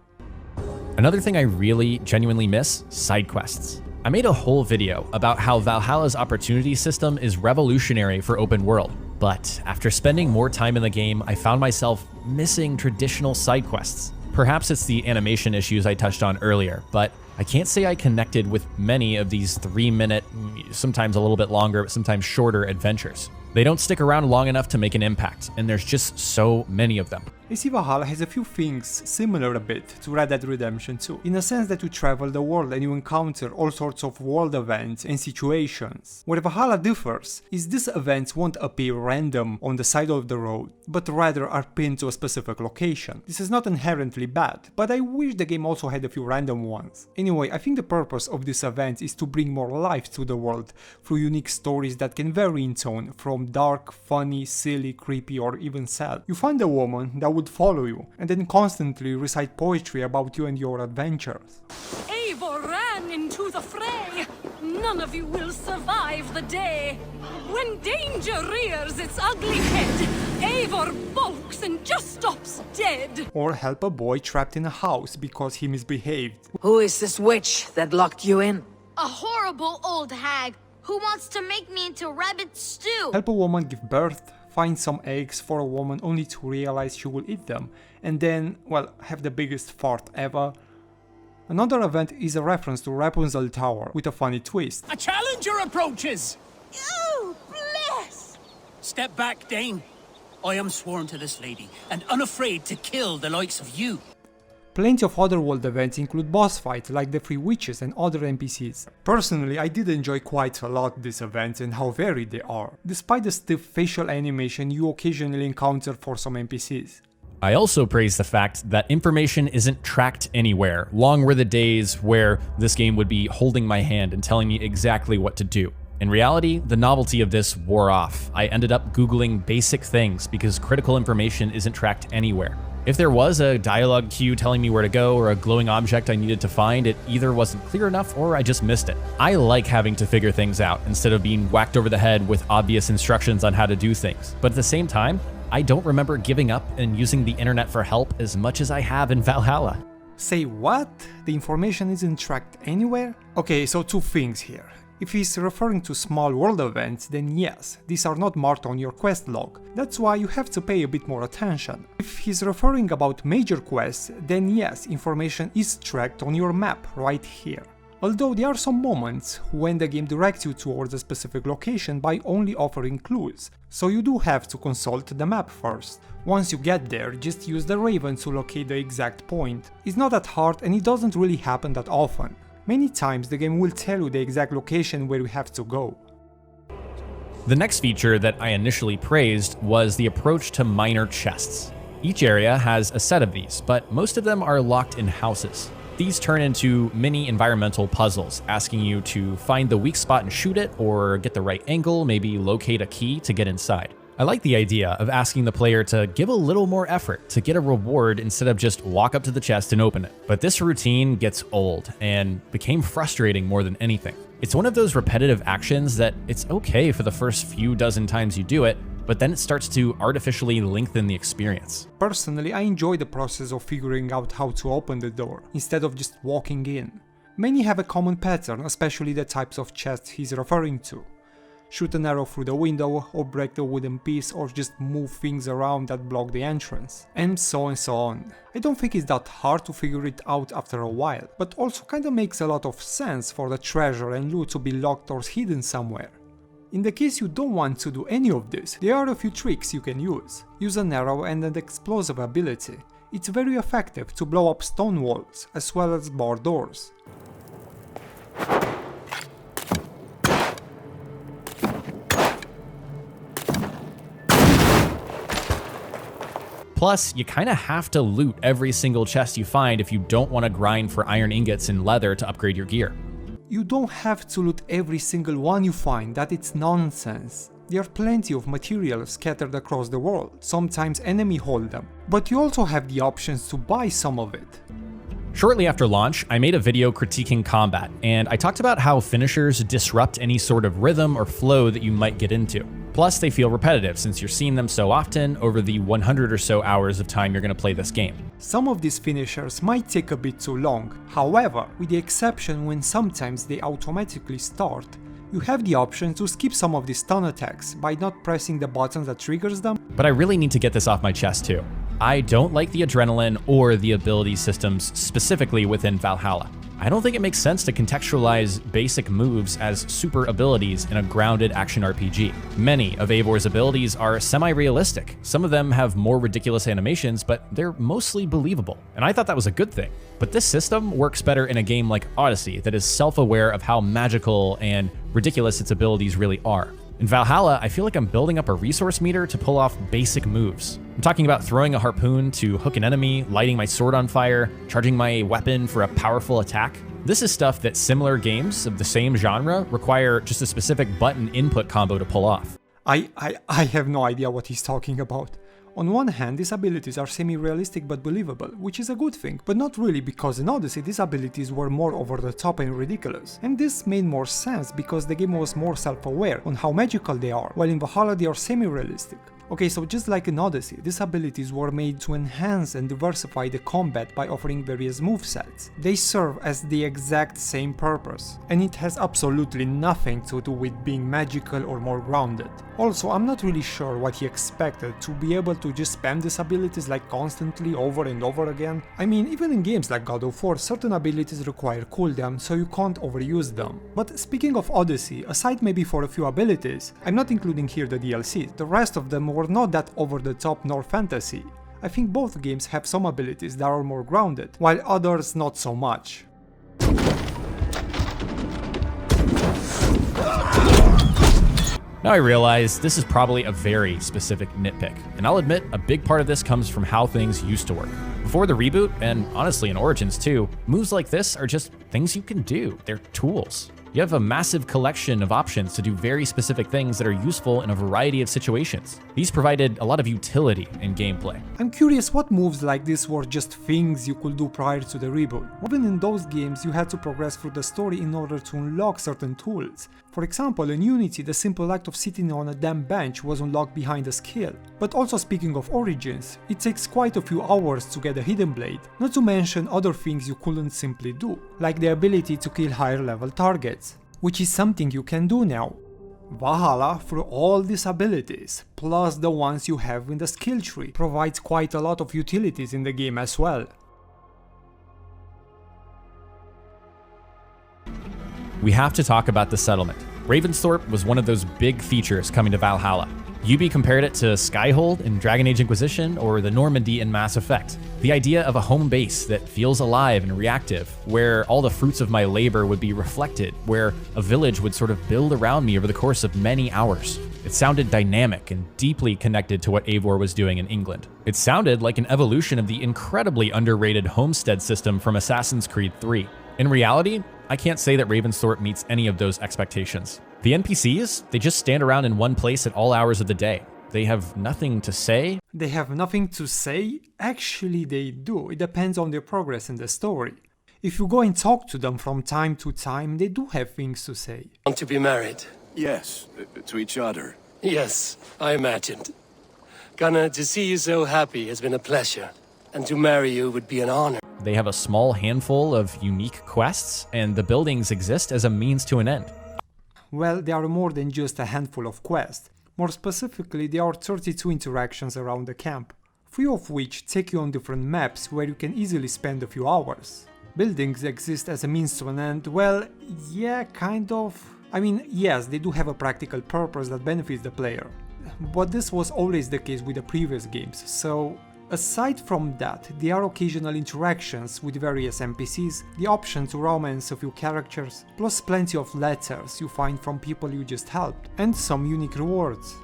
Another thing I really genuinely miss, side quests. I made a whole video about how Valhalla's opportunity system is revolutionary for open world, but after spending more time in the game, I found myself missing traditional side quests. Perhaps it's the animation issues I touched on earlier, but I can't say I connected with many of these 3-minute, sometimes a little bit longer, but sometimes shorter adventures. They don't stick around long enough to make an impact, and there's just so many of them. I see Valhalla has a few things similar a bit to Red Dead Redemption 2, in a sense that you travel the world and you encounter all sorts of world events and situations. Where Valhalla differs is these events won't appear random on the side of the road, but rather are pinned to a specific location. This is not inherently bad, but I wish the game also had a few random ones. Anyway, I think the purpose of this event is to bring more life to the world through unique stories that can vary in tone, from dark, funny, silly, creepy, or even sad. You find a woman that would follow you, and then constantly recite poetry about you and your adventures. Eivor ran into the fray. none of you will survive the day. When danger rears its ugly head, Eivor balks and just stops dead. Or help a boy trapped in a house because he misbehaved. Who is this witch that locked you in? A horrible old hag who wants to make me into rabbit stew. Help a woman give birth, find some eggs for a woman only to realize she will eat them, and then, well, have the biggest fart ever. Another event is a reference to Rapunzel Tower with a funny twist. A challenger approaches! Oh, bless! Step back, Dane. I am sworn to this lady, and unafraid to kill the likes of you. Plenty of other world events include boss fights like the Three Witches and other NPCs. Personally, I did enjoy quite a lot these events and how varied they are, despite the stiff facial animation you occasionally encounter for some NPCs. I also praise the fact that information isn't tracked anywhere. Long were the days where this game would be holding my hand and telling me exactly what to do. In reality, the novelty of this wore off. I ended up Googling basic things because critical information isn't tracked anywhere. If there was a dialogue cue telling me where to go or a glowing object I needed to find, it either wasn't clear enough or I just missed it. I like having to figure things out instead of being whacked over the head with obvious instructions on how to do things. But at the same time, I don't remember giving up and using the internet for help as much as I have in Valhalla. Say what? The information isn't tracked anywhere? Okay, so two things here. If he's referring to small world events, then yes, these are not marked on your quest log. That's why you have to pay a bit more attention. If he's referring about major quests, then yes, information is tracked on your map right here. Although there are some moments when the game directs you towards a specific location by only offering clues, so you do have to consult the map first. Once you get there, just use the Raven to locate the exact point. It's not that hard and it doesn't really happen that often. Many times the game will tell you the exact location where you have to go. The next feature that I initially praised was the approach to minor chests. Each area has a set of these, but most of them are locked in houses. These turn into mini environmental puzzles, asking you to find the weak spot and shoot it, or get the right angle, maybe locate a key to get inside. I like the idea of asking the player to give a little more effort to get a reward instead of just walk up to the chest and open it. But this routine gets old and became frustrating more than anything. It's one of those repetitive actions that it's okay for the first few dozen times you do it, but then it starts to artificially lengthen the experience. Personally, I enjoy the process of figuring out how to open the door, instead of just walking in. Many have a common pattern, especially the types of chests he's referring to. Shoot an arrow through the window, or break the wooden piece, or just move things around that block the entrance, and so on. I don't think it's that hard to figure it out after a while, but also kinda makes a lot of sense for the treasure and loot to be locked or hidden somewhere. In the case you don't want to do any of this, there are a few tricks you can use. Use an arrow and an explosive ability. It's very effective to blow up stone walls, as well as bar doors. Plus, you kinda have to loot every single chest you find if you don't want to grind for iron ingots and leather to upgrade your gear. You don't have to loot every single one you find, it's nonsense. There are plenty of materials scattered across the world, sometimes enemy hold them, but you also have the options to buy some of it. Shortly after launch, I made a video critiquing combat, and I talked about how finishers disrupt any sort of rhythm or flow that you might get into. Plus, they feel repetitive since you're seeing them so often over the 100 or so hours of time you're going to play this game. Some of these finishers might take a bit too long, however, with the exception when sometimes they automatically start, you have the option to skip some of these stun attacks by not pressing the button that triggers them. But I really need to get this off my chest too. I don't like the adrenaline or the ability systems specifically within Valhalla. I don't think it makes sense to contextualize basic moves as super abilities in a grounded action RPG. Many of Eivor's abilities are semi-realistic. Some of them have more ridiculous animations, but they're mostly believable. And I thought that was a good thing. But this system works better in a game like Odyssey that is self-aware of how magical and ridiculous its abilities really are. In Valhalla, I feel like I'm building up a resource meter to pull off basic moves. I'm talking about throwing a harpoon to hook an enemy, lighting my sword on fire, charging my weapon for a powerful attack. This is stuff that similar games of the same genre require just a specific button input combo to pull off. I have no idea what he's talking about. On one hand, these abilities are semi-realistic but believable, which is a good thing, but not really, because in Odyssey these abilities were more over the top and ridiculous. And this made more sense because the game was more self-aware on how magical they are, while in Valhalla they are semi-realistic. Okay, so just like in Odyssey, these abilities were made to enhance and diversify the combat by offering various movesets. They serve as the exact same purpose, and it has absolutely nothing to do with being magical or more grounded. Also, I'm not really sure what he expected, to be able to just spam these abilities like constantly over and over again. I mean, even in games like God of War, certain abilities require cooldown, so you can't overuse them. But speaking of Odyssey, aside maybe for a few abilities, I'm not including here the DLC, the rest of them were not that over the top nor fantasy. I think both games have some abilities that are more grounded, while others not so much. Now I realize this is probably a very specific nitpick, and I'll admit a big part of this comes from how things used to work. Before the reboot, and honestly in Origins too, moves like this are just things you can do, they're tools. You have a massive collection of options to do very specific things that are useful in a variety of situations. These provided a lot of utility in gameplay. I'm curious what moves like this were just things you could do prior to the reboot. Even in those games you had to progress through the story in order to unlock certain tools. For example, in Unity the simple act of sitting on a damn bench was unlocked behind a skill. But also speaking of Origins, it takes quite a few hours to get a hidden blade, not to mention other things you couldn't simply do, like the ability to kill higher level targets, which is something you can do now. Valhalla, through all these abilities, plus the ones you have in the skill tree, provides quite a lot of utilities in the game as well. We have to talk about the settlement. Ravensthorpe was one of those big features coming to Valhalla. Ubi compared it to Skyhold in Dragon Age Inquisition or the Normandy in Mass Effect. The idea of a home base that feels alive and reactive, where all the fruits of my labor would be reflected, where a village would sort of build around me over the course of many hours. It sounded dynamic and deeply connected to what Eivor was doing in England. It sounded like an evolution of the incredibly underrated homestead system from Assassin's Creed 3. In reality, I can't say that Ravensthorpe meets any of those expectations. The NPCs, they just stand around in one place at all hours of the day. They have nothing to say. They have nothing to say? Actually they do, it depends on their progress in the story. If you go and talk to them from time to time, they do have things to say. Want to be married? Yes, to each other. Yes, I imagined. Gunnar, to see you so happy has been a pleasure, and to marry you would be an honor. They have a small handful of unique quests, and the buildings exist as a means to an end. Well, they are more than just a handful of quests. More specifically, there are 32 interactions around the camp, 3 of which take you on different maps where you can easily spend a few hours. Buildings exist as a means to an end, well, yeah, kind of. I mean, yes, they do have a practical purpose that benefits the player, but this was always the case with the previous games, so aside from that, there are occasional interactions with various NPCs, the option to romance a few characters, plus plenty of letters you find from people you just helped, and some unique rewards.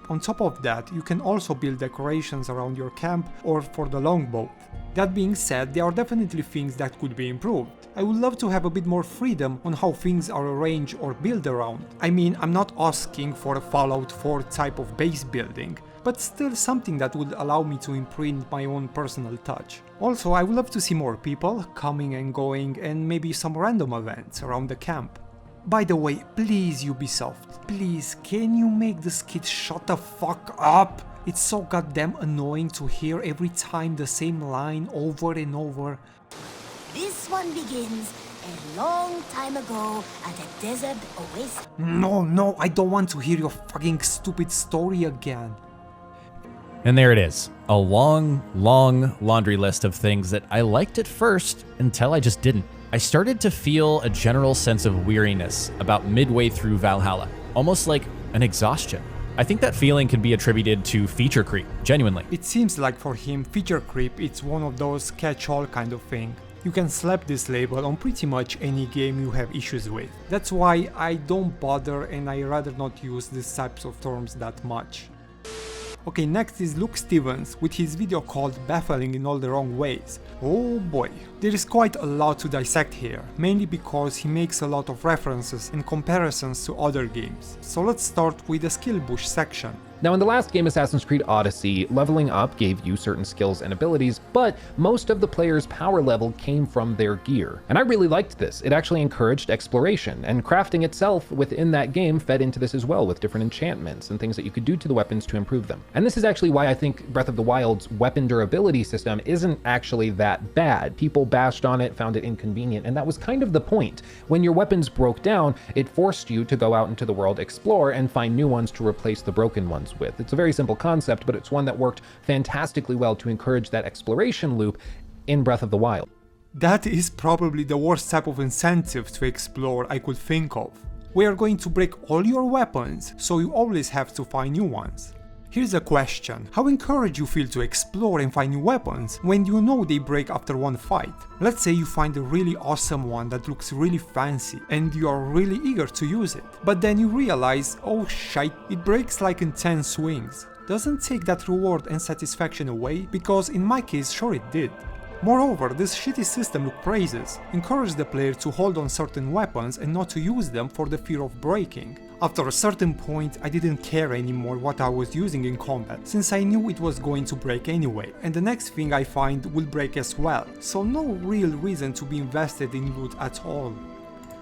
On top of that, you can also build decorations around your camp or for the longboat. That being said, there are definitely things that could be improved. I would love to have a bit more freedom on how things are arranged or built around. I mean, I'm not asking for a Fallout 4 type of base building, but still something that would allow me to imprint my own personal touch. Also, I would love to see more people coming and going and maybe some random events around the camp. By the way, please Ubisoft, please, can you make this kid shut the fuck up? It's so goddamn annoying to hear every time the same line over and over. This one begins a long time ago at a desert oasis. No, I don't want to hear your fucking stupid story again. And there it is, a long laundry list of things that I liked at first until I just didn't. I started to feel a general sense of weariness about midway through Valhalla, almost like an exhaustion. I think that feeling can be attributed to feature creep, genuinely. It seems like for him, feature creep it's one of those catch-all kind of thing. You can slap this label on pretty much any game you have issues with. That's why I don't bother and I rather not use these types of terms that much. Okay, next is Luke Stevens with his video called Baffling in All the Wrong Ways. Oh boy, there is quite a lot to dissect here, mainly because he makes a lot of references and comparisons to other games. So let's start with the skill bush section. Now, in the last game, Assassin's Creed Odyssey, leveling up gave you certain skills and abilities, but most of the player's power level came from their gear. And I really liked this. It actually encouraged exploration, and crafting itself within that game fed into this as well, with different enchantments and things that you could do to the weapons to improve them. And this is actually why I think Breath of the Wild's weapon durability system isn't actually that bad. People bashed on it, found it inconvenient, and that was kind of the point. When your weapons broke down, it forced you to go out into the world, explore, and find new ones to replace the broken ones with. It's a very simple concept, but it's one that worked fantastically well to encourage that exploration loop in Breath of the Wild. That is probably the worst type of incentive to explore I could think of. We are going to break all your weapons, so you always have to find new ones. Here's a question: how encouraged you feel to explore and find new weapons when you know they break after one fight? Let's say you find a really awesome one that looks really fancy and you are really eager to use it, but then you realize, oh shite, it breaks like in 10 swings. Doesn't take that reward and satisfaction away, because in my case, sure it did. Moreover, this shitty system Luke praises encourages the player to hold on certain weapons and not to use them for the fear of breaking. After a certain point, I didn't care anymore what I was using in combat, since I knew it was going to break anyway, and the next thing I find will break as well, so no real reason to be invested in loot at all.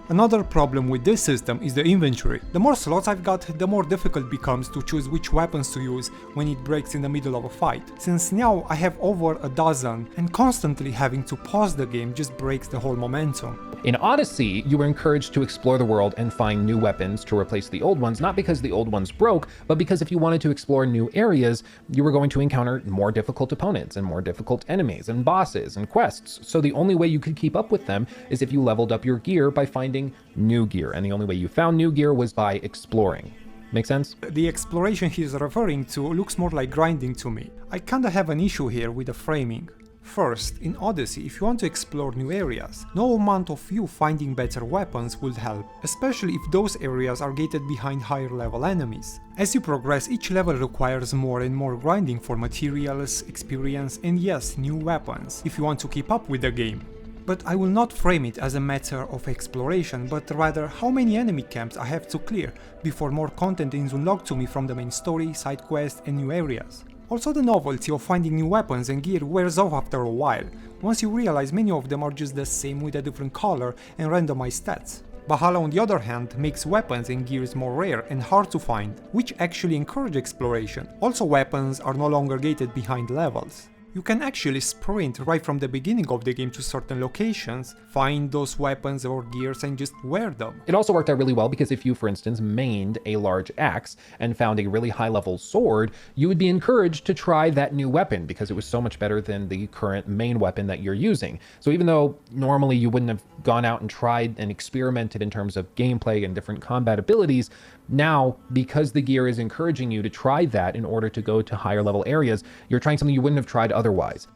Another problem with this system is the inventory. The more slots I've got, the more difficult it becomes to choose which weapons to use when it breaks in the middle of a fight, since now I have over a dozen, and constantly having to pause the game just breaks the whole momentum. In Odyssey, you were encouraged to explore the world and find new weapons to replace the old ones, not because the old ones broke, but because if you wanted to explore new areas, you were going to encounter more difficult opponents and more difficult enemies and bosses and quests. So the only way you could keep up with them is if you leveled up your gear by finding new gear, and the only way you found new gear was by exploring. Make sense? The exploration he's referring to looks more like grinding to me. I kinda have an issue here with the framing. First, in Odyssey, if you want to explore new areas, no amount of you finding better weapons would help, especially if those areas are gated behind higher level enemies. As you progress, each level requires more and more grinding for materials, experience, and yes, new weapons, if you want to keep up with the game. But I will not frame it as a matter of exploration, but rather how many enemy camps I have to clear before more content is unlocked to me from the main story, side quests, and new areas. Also, the novelty of finding new weapons and gear wears off after a while, once you realize many of them are just the same with a different color and randomized stats. Valhalla, on the other hand, makes weapons and gears more rare and hard to find, which actually encourage exploration. Also, weapons are no longer gated behind levels. You can actually sprint right from the beginning of the game to certain locations, find those weapons or gears and just wear them. It also worked out really well because if you, for instance, mained a large axe and found a really high level sword, you would be encouraged to try that new weapon because it was so much better than the current main weapon that you're using. So even though normally you wouldn't have gone out and tried and experimented in terms of gameplay and different combat abilities, now, because the gear is encouraging you to try that in order to go to higher level areas, you're trying something you wouldn't have tried otherwise.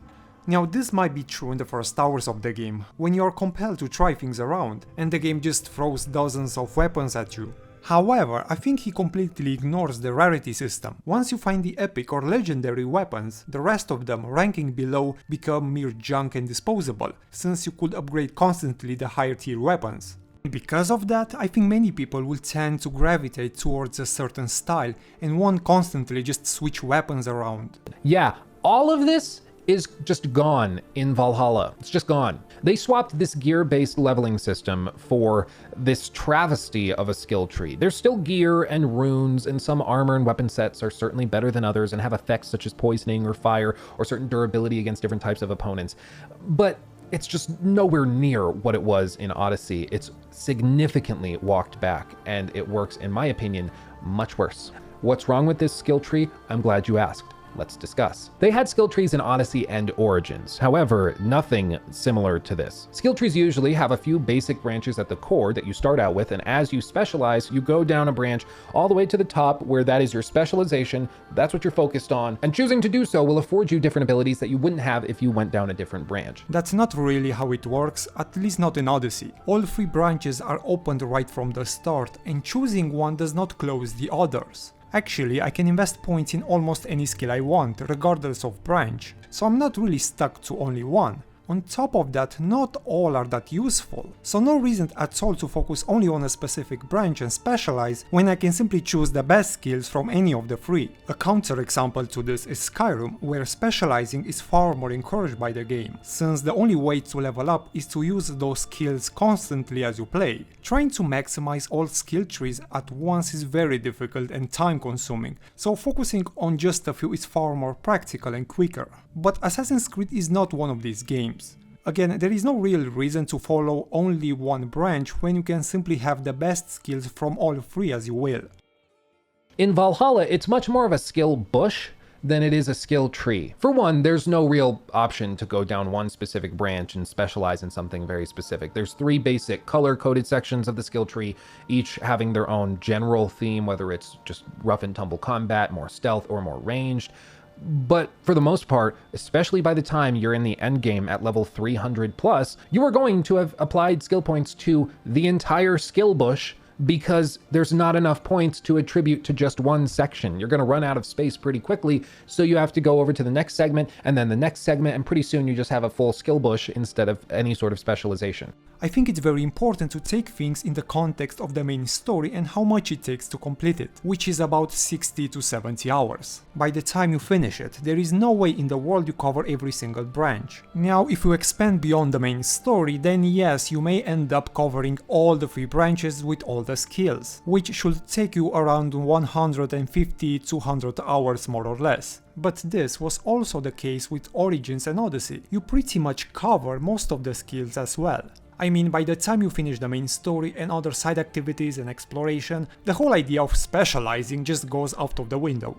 Now, this might be true in the first hours of the game, when you're compelled to try things around, and the game just throws dozens of weapons at you. However, I think he completely ignores the rarity system. Once you find the epic or legendary weapons, the rest of them, ranking below, become mere junk and disposable, since you could upgrade constantly the higher tier weapons. Because of that, I think many people will tend to gravitate towards a certain style and won't constantly just switch weapons around. Yeah, all of this is just gone in Valhalla. It's just gone. They swapped this gear-based leveling system for this travesty of a skill tree. There's still gear and runes, and some armor and weapon sets are certainly better than others and have effects such as poisoning or fire or certain durability against different types of opponents. But it's just nowhere near what it was in Odyssey. It's significantly walked back, and it works, in my opinion, much worse. What's wrong with this skill tree? I'm glad you asked. Let's discuss. They had skill trees in Odyssey and Origins, however, nothing similar to this. Skill trees usually have a few basic branches at the core that you start out with, and as you specialize, you go down a branch all the way to the top where that is your specialization, that's what you're focused on, and choosing to do so will afford you different abilities that you wouldn't have if you went down a different branch. That's not really how it works, at least not in Odyssey. All 3 branches are opened right from the start, and choosing one does not close the others. Actually, I can invest points in almost any skill I want, regardless of branch, so I'm not really stuck to only one. On top of that, not all are that useful, so no reason at all to focus only on a specific branch and specialize when I can simply choose the best skills from any of the three. A counter example to this is Skyrim, where specializing is far more encouraged by the game, since the only way to level up is to use those skills constantly as you play. Trying to maximize all skill trees at once is very difficult and time consuming, so focusing on just a few is far more practical and quicker. But Assassin's Creed is not one of these games. Again, there is no real reason to follow only one branch when you can simply have the best skills from all three as you will. In Valhalla, it's much more of a skill bush than it is a skill tree. For one, there's no real option to go down one specific branch and specialize in something very specific. There's 3 basic color-coded sections of the skill tree, each having their own general theme, whether it's just rough and tumble combat, more stealth, or more ranged. But for the most part, especially by the time you're in the end game at level 300 plus, you are going to have applied skill points to the entire skill bush because there's not enough points to attribute to just one section. You're going to run out of space pretty quickly, so you have to go over to the next segment and then the next segment, and pretty soon you just have a full skill bush instead of any sort of specialization. I think it's very important to take things in the context of the main story and how much it takes to complete it, which is about 60 to 70 hours. By the time you finish it, there is no way in the world you cover every single branch. Now, if you expand beyond the main story, then yes, you may end up covering all the 3 branches with all the skills, which should take you around 150-200 hours more or less. But this was also the case with Origins and Odyssey. You pretty much cover most of the skills as well. I mean, by the time you finish the main story and other side activities and exploration, the whole idea of specializing just goes out of the window.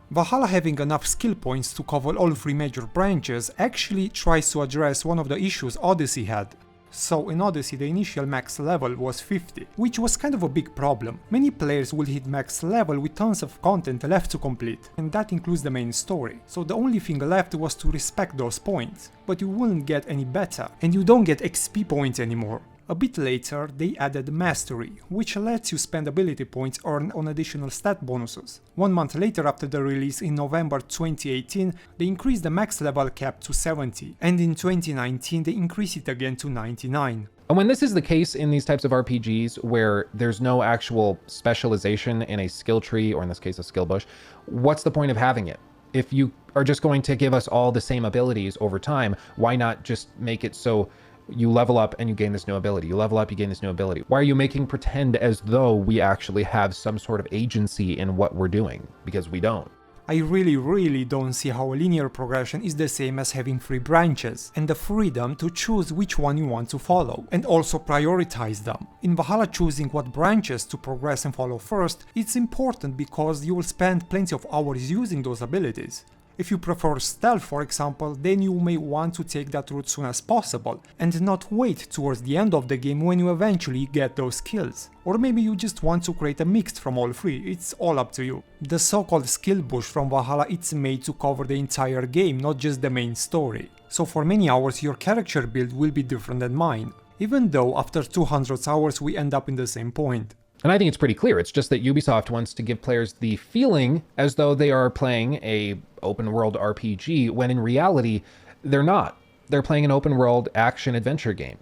Valhalla having enough skill points to cover all 3 major branches actually tries to address one of the issues Odyssey had. So in Odyssey the initial max level was 50, which was kind of a big problem. Many players will hit max level with tons of content left to complete, and that includes the main story, so the only thing left was to respect those points, but you wouldn't get any better, and you don't get XP points anymore. A bit later, they added Mastery, which lets you spend ability points earned on additional stat bonuses. 1 month later after the release in November 2018, they increased the max level cap to 70, and in 2019 they increased it again to 99. And when this is the case in these types of RPGs where there's no actual specialization in a skill tree, or in this case a skill bush, what's the point of having it? If you are just going to give us all the same abilities over time, why not just make it so you level up and you gain this new ability, you level up, you gain this new ability? Why are you making pretend as though we actually have some sort of agency in what we're doing? Because we don't. I really don't see how a linear progression is the same as having 3 branches, and the freedom to choose which one you want to follow, and also prioritize them. In Valhalla, choosing what branches to progress and follow first, it's important because you will spend plenty of hours using those abilities. If you prefer stealth, for example, then you may want to take that route soon as possible, and not wait towards the end of the game when you eventually get those skills. Or maybe you just want to create a mix from all 3, it's all up to you. The so-called skill bush from Valhalla, it's made to cover the entire game, not just the main story. So for many hours your character build will be different than mine, even though after 200 hours we end up in the same point. And I think it's pretty clear. It's just that Ubisoft wants to give players the feeling as though they are playing a open world RPG, when in reality, they're not. They're playing an open world action adventure game.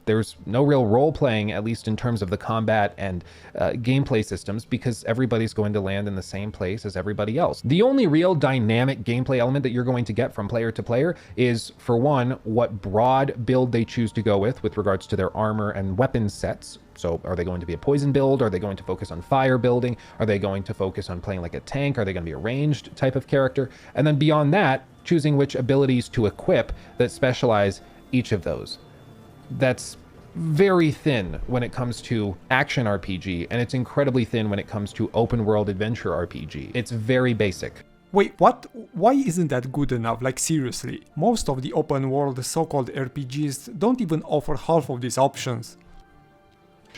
There's no real role playing, at least in terms of the combat and gameplay systems, because everybody's going to land in the same place as everybody else. The only real dynamic gameplay element that you're going to get from player to player is, for one, what broad build they choose to go with regards to their armor and weapon sets. So are they going to be a poison build? Are they going to focus on fire building? Are they going to focus on playing like a tank? Are they going to be a ranged type of character? And then beyond that, choosing which abilities to equip that specialize each of those. That's very thin when it comes to action RPG, and it's incredibly thin when it comes to open world adventure RPG. It's very basic. Wait, what? Why isn't that good enough? Like seriously, most of the open world so-called RPGs don't even offer half of these options.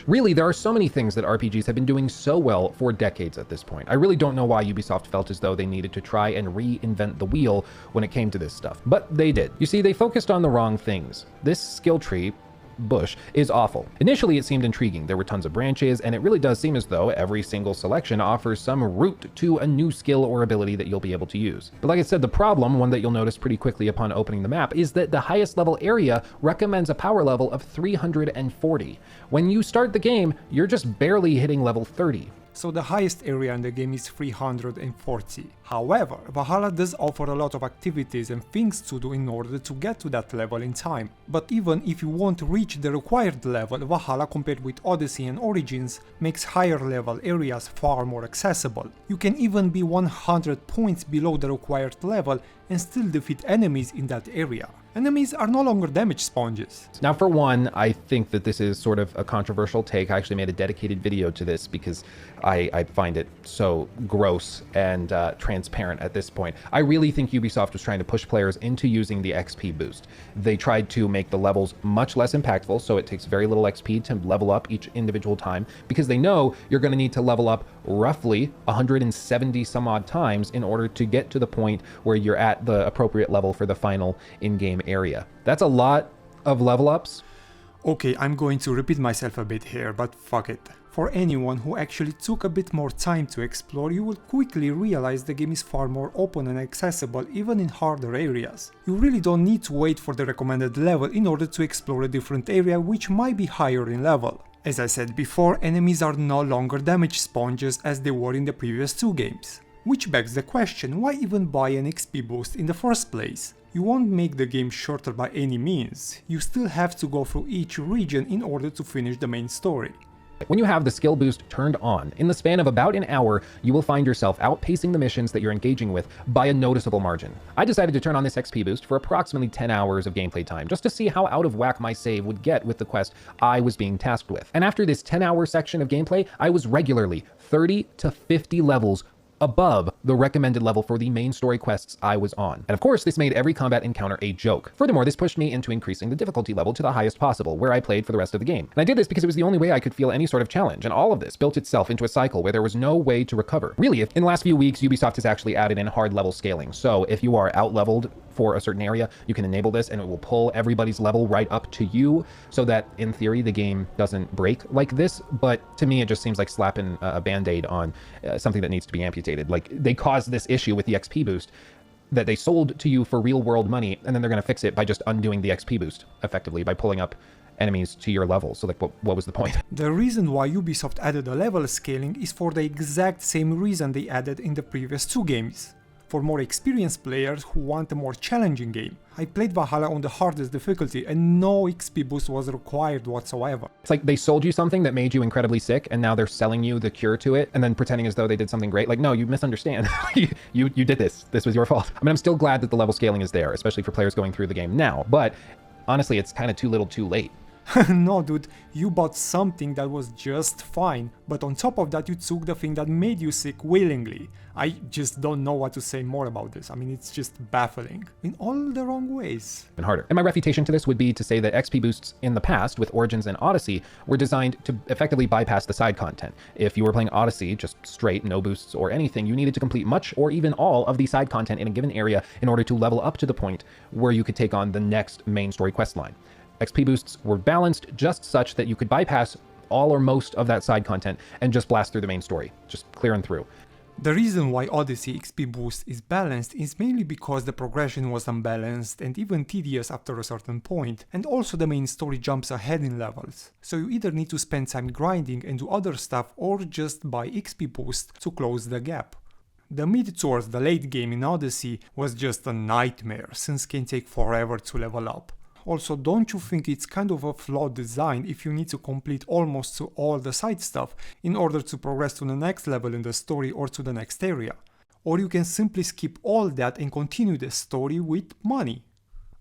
Really, there are so many things that RPGs have been doing so well for decades at this point. I really don't know why Ubisoft felt as though they needed to try and reinvent the wheel when it came to this stuff, but they did. You see, they focused on the wrong things. This skill tree bush is awful. Initially, it seemed intriguing. There were tons of branches, and it really does seem as though every single selection offers some route to a new skill or ability that you'll be able to use. But like I said, the problem, one that you'll notice pretty quickly upon opening the map, is that the highest level area recommends a power level of 340. When you start the game, you're just barely hitting level 30. So the highest area in the game is 340. However, Valhalla does offer a lot of activities and things to do in order to get to that level in time. But even if you won't reach the required level, Valhalla compared with Odyssey and Origins makes higher level areas far more accessible. You can even be 100 points below the required level and still defeat enemies in that area. Enemies are no longer damage sponges. Now, for one, I think that this is sort of a controversial take. I actually made a dedicated video to this because I find it so gross and transparent at this point. I really think Ubisoft was trying to push players into using the XP boost. They tried to make the levels much less impactful, so it takes very little XP to level up each individual time, because they know you're going to need to level up roughly 170 some odd times in order to get to the point where you're at the appropriate level for the final in-game area. That's a lot of level ups. Okay, I'm going to repeat myself a bit here, but fuck it. For anyone who actually took a bit more time to explore, you will quickly realize the game is far more open and accessible even in harder areas. You really don't need to wait for the recommended level in order to explore a different area which might be higher in level. As I said before, enemies are no longer damage sponges as they were in the previous two games. Which begs the question, why even buy an XP boost in the first place? You won't make the game shorter by any means, you still have to go through each region in order to finish the main story. When you have the skill boost turned on, in the span of about an hour, you will find yourself outpacing the missions that you're engaging with by a noticeable margin. I decided to turn on this XP boost for approximately 10 hours of gameplay time, just to see how out of whack my save would get with the quest I was being tasked with. And after this 10-hour section of gameplay, I was regularly 30 to 50 levels above the recommended level for the main story quests I was on. And of course, this made every combat encounter a joke. Furthermore, this pushed me into increasing the difficulty level to the highest possible, where I played for the rest of the game. And I did this because it was the only way I could feel any sort of challenge, and all of this built itself into a cycle where there was no way to recover. Really, in the last few weeks, Ubisoft has actually added in hard level scaling. So if you are out-leveled for a certain area, you can enable this and it will pull everybody's level right up to you, so that in theory the game doesn't break like this. But to me, it just seems like slapping a band-aid on something that needs to be amputated. Like, they caused this issue with the XP boost that they sold to you for real world money, and then they're going to fix it by just undoing the XP boost effectively by pulling up enemies to your level. So like, what was the point? The reason why Ubisoft added a level scaling is for the exact same reason they added in the previous two games. For more experienced players who want a more challenging game. I played Valhalla on the hardest difficulty and no XP boost was required whatsoever. It's like they sold you something that made you incredibly sick and now they're selling you the cure to it and then pretending as though they did something great. Like, no, you misunderstand. you did this. This was your fault. I mean, I'm still glad that the level scaling is there, especially for players going through the game now, but honestly, it's kind of too little too late. No dude, you bought something that was just fine, but on top of that you took the thing that made you sick willingly. I just don't know what to say more about this. I mean, it's just baffling in all the wrong ways. And harder. And my refutation to this would be to say that XP boosts in the past with Origins and Odyssey were designed to effectively bypass the side content. If you were playing Odyssey just straight, no boosts or anything, you needed to complete much or even all of the side content in a given area in order to level up to the point where you could take on the next main story quest line. XP boosts were balanced just such that you could bypass all or most of that side content and just blast through the main story, just clearing through. The reason why Odyssey XP boost is balanced is mainly because the progression was unbalanced and even tedious after a certain point, and also the main story jumps ahead in levels. So you either need to spend time grinding and do other stuff or just buy XP boost to close the gap. The mid towards the late game in Odyssey was just a nightmare since it can take forever to level up. Also, don't you think it's kind of a flawed design if you need to complete almost to all the side stuff in order to progress to the next level in the story or to the next area? Or you can simply skip all that and continue the story with money.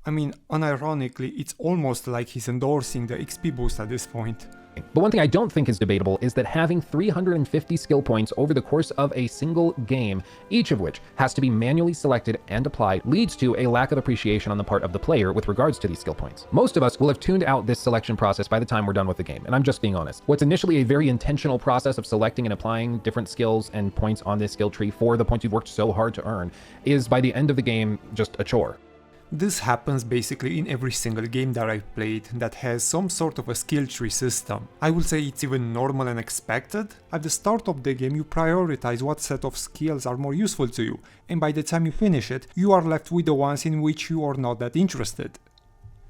I mean, unironically, it's almost like he's endorsing the XP boost at this point. But one thing I don't think is debatable is that having 350 skill points over the course of a single game, each of which has to be manually selected and applied, leads to a lack of appreciation on the part of the player with regards to these skill points. Most of us will have tuned out this selection process by the time we're done with the game, and I'm just being honest. What's initially a very intentional process of selecting and applying different skills and points on this skill tree for the points you've worked so hard to earn is by the end of the game just a chore. This happens basically in every single game that I've played that has some sort of a skill tree system. I will say it's even normal and expected. At the start of the game you prioritize what set of skills are more useful to you, and by the time you finish it, you are left with the ones in which you are not that interested.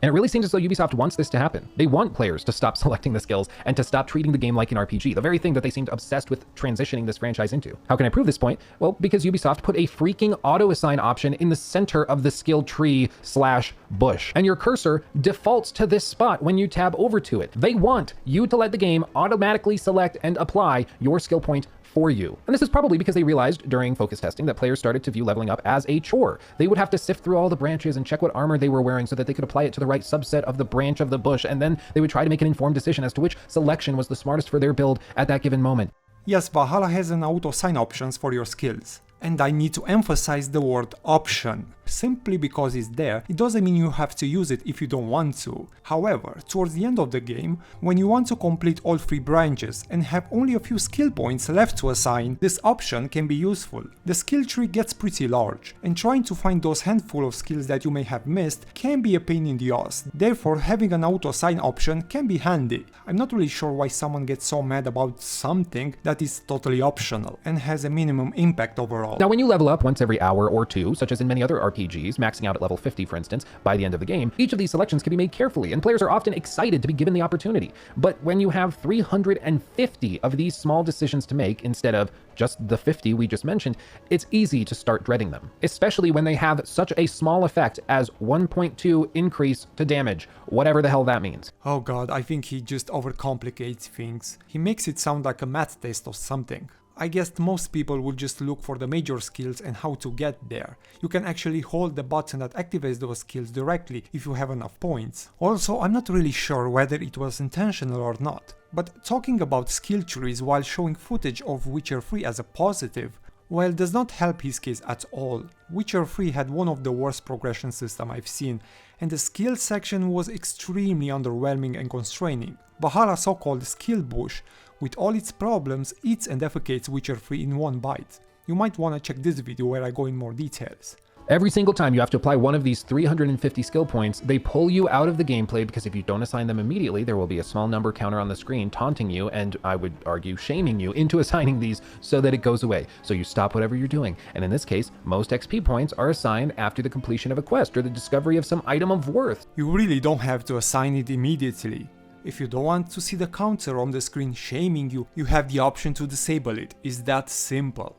And it really seems as though Ubisoft wants this to happen. They want players to stop selecting the skills and to stop treating the game like an RPG, the very thing that they seemed obsessed with transitioning this franchise into. How can I prove this point? Well, because Ubisoft put a freaking auto-assign option in the center of the skill tree/bush, and your cursor defaults to this spot when you tab over to it. They want you to let the game automatically select and apply your skill point for you. And this is probably because they realized during focus testing that players started to view leveling up as a chore. They would have to sift through all the branches and check what armor they were wearing so that they could apply it to the right subset of the branch of the bush, and then they would try to make an informed decision as to which selection was the smartest for their build at that given moment. Yes, Valhalla has an auto-assign options for your skills. And I need to emphasize the word option. Simply because it's there, it doesn't mean you have to use it if you don't want to. However, towards the end of the game, when you want to complete all 3 branches and have only a few skill points left to assign, this option can be useful. The skill tree gets pretty large, and trying to find those handful of skills that you may have missed can be a pain in the ass. Therefore, having an auto-assign option can be handy. I'm not really sure why someone gets so mad about something that is totally optional and has a minimum impact overall. Now, when you level up once every hour or two, such as in many other RPGs, maxing out at level 50 for instance, by the end of the game, each of these selections can be made carefully, and players are often excited to be given the opportunity. But when you have 350 of these small decisions to make instead of just the 50 we just mentioned, it's easy to start dreading them, especially when they have such a small effect as 1.2 increase to damage, whatever the hell that means. Oh god, I think he just overcomplicates things. He makes it sound like a math test or something. I guess most people will just look for the major skills and how to get there. You can actually hold the button that activates those skills directly if you have enough points. Also, I'm not really sure whether it was intentional or not, but talking about skill trees while showing footage of Witcher 3 as a positive, well, does not help his case at all. Witcher 3 had one of the worst progression systems I've seen, and the skill section was extremely underwhelming and constraining. Valhalla's so-called skill bush, with all its problems, eats and defecates Witcher 3 in one bite. You might wanna check this video where I go in more details. Every single time you have to apply one of these 350 skill points, they pull you out of the gameplay because if you don't assign them immediately, there will be a small number counter on the screen taunting you and, I would argue, shaming you into assigning these so that it goes away. So you stop whatever you're doing. And in this case, most XP points are assigned after the completion of a quest or the discovery of some item of worth. You really don't have to assign it immediately. If you don't want to see the counter on the screen shaming you, you have the option to disable it. It's that simple.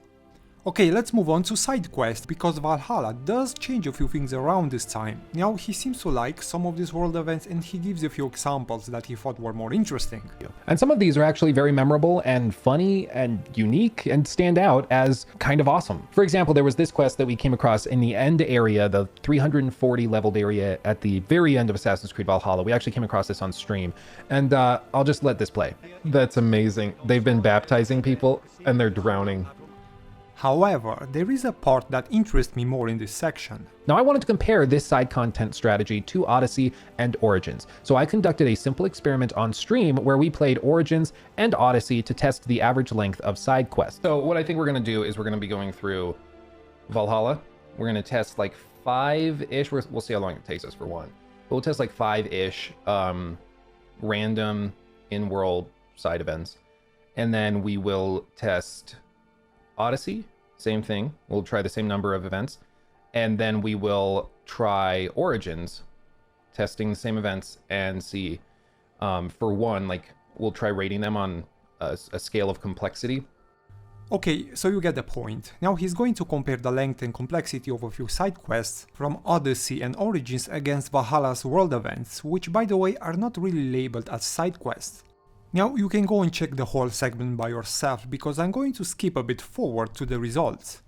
Okay, let's move on to side quests, because Valhalla does change a few things around this time. Now, he seems to like some of these world events and he gives a few examples that he thought were more interesting. And some of these are actually very memorable and funny and unique and stand out as kind of awesome. For example, there was this quest that we came across in the end area, the 340 leveled area at the very end of Assassin's Creed Valhalla. We actually came across this on stream, and I'll just let this play. That's amazing. They've been baptizing people and they're drowning. However, there is a part that interests me more in this section. Now, I wanted to compare this side content strategy to Odyssey and Origins, so I conducted a simple experiment on stream where we played Origins and Odyssey to test the average length of side quests. So what I think we're going to do is we're going to be going through Valhalla. We're going to test like 5-ish, we'll see how long it takes us for one. But we'll test like 5-ish random in-world side events. And then we will test Odyssey, same thing. We'll try the same number of events. And then we will try Origins, testing the same events, and see, for one, like, we'll try rating them on a scale of complexity. Okay, so you get the point. Now he's going to compare the length and complexity of a few side quests from Odyssey and Origins against Valhalla's world events, which by the way are not really labeled as side quests. Now you can go and check the whole segment by yourself, because I'm going to skip a bit forward to the results.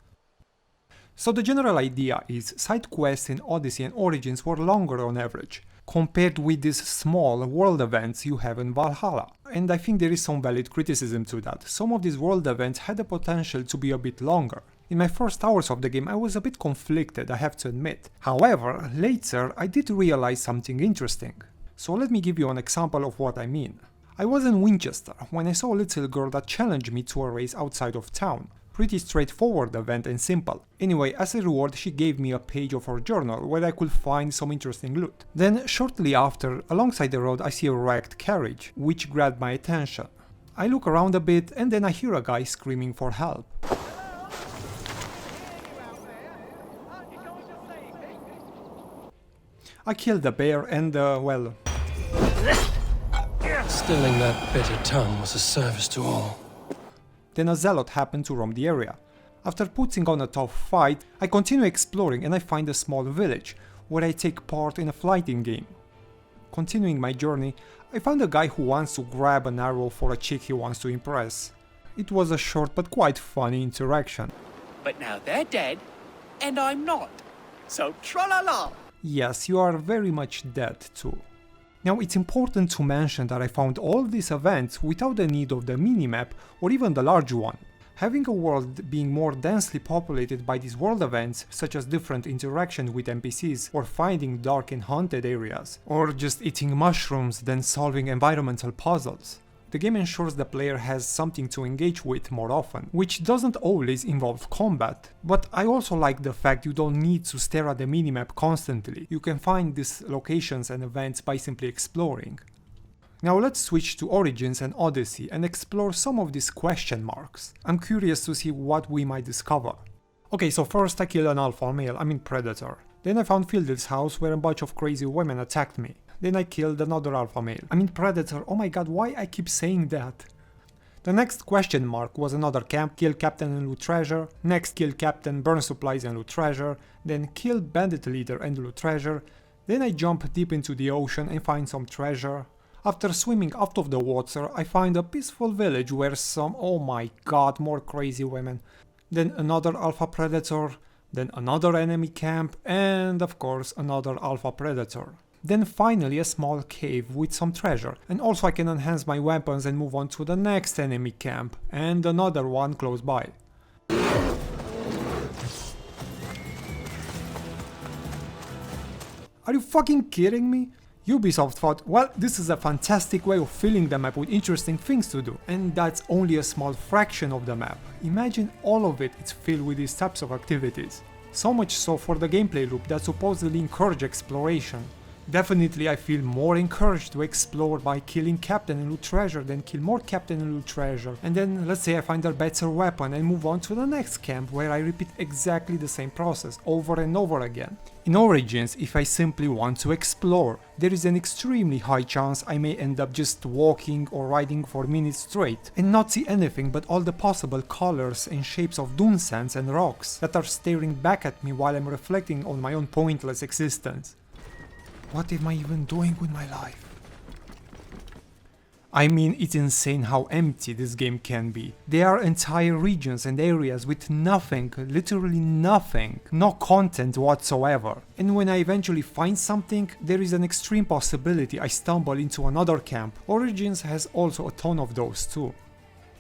So the general idea is side quests in Odyssey and Origins were longer on average, compared with these small world events you have in Valhalla. And I think there is some valid criticism to that. Some of these world events had the potential to be a bit longer. In my first hours of the game I was a bit conflicted, I have to admit. However, later I did realize something interesting. So let me give you an example of what I mean. I was in Winchester when I saw a little girl that challenged me to a race outside of town. Pretty straightforward event and simple. Anyway, as a reward she gave me a page of her journal where I could find some interesting loot. Then shortly after, alongside the road I see a wrecked carriage, which grabbed my attention. I look around a bit and then I hear a guy screaming for help. I killed the bear and, well... Stilling that bitter tongue was a service to all. Then a zealot happened to roam the area. After putting on a tough fight, I continue exploring and I find a small village, where I take part in a fighting game. Continuing my journey, I found a guy who wants to grab an arrow for a chick he wants to impress. It was a short but quite funny interaction. But now they're dead, and I'm not. So tra-la-la! Yes, you are very much dead too. Now it's important to mention that I found all these events without the need of the minimap or even the large one. Having a world being more densely populated by these world events, such as different interactions with NPCs, or finding dark and haunted areas, or just eating mushrooms then solving environmental puzzles. The game ensures the player has something to engage with more often, which doesn't always involve combat, but I also like the fact you don't need to stare at the minimap constantly. You can find these locations and events by simply exploring. Now let's switch to Origins and Odyssey and explore some of these question marks. I'm curious to see what we might discover. Okay, so first I killed an alpha male, predator. Then I found Fielder's house where a bunch of crazy women attacked me. Then I killed another alpha male. Predator, oh my god, why I keep saying that? The next question mark was another camp, kill captain and loot treasure. Next kill captain, burn supplies and loot treasure. Then kill bandit leader and loot treasure. Then I jump deep into the ocean and find some treasure. After swimming out of the water, I find a peaceful village where some, oh my god, more crazy women. Then another alpha predator, then another enemy camp, and of course another alpha predator. Then finally a small cave with some treasure, and also I can enhance my weapons and move on to the next enemy camp, and another one close by. Are you fucking kidding me? Ubisoft thought, well, this is a fantastic way of filling the map with interesting things to do, and that's only a small fraction of the map. Imagine all of it is filled with these types of activities. So much so for the gameplay loop that supposedly encourage exploration. Definitely I feel more encouraged to explore by killing captain and loot treasure than kill more captain and loot treasure, and then let's say I find a better weapon and move on to the next camp where I repeat exactly the same process over and over again. In Origins, if I simply want to explore, there is an extremely high chance I may end up just walking or riding for minutes straight and not see anything but all the possible colors and shapes of dune sands and rocks that are staring back at me while I'm reflecting on my own pointless existence. What am I even doing with my life? It's insane how empty this game can be. There are entire regions and areas with nothing, literally nothing, no content whatsoever. And when I eventually find something, there is an extreme possibility I stumble into another camp. Origins has also a ton of those too.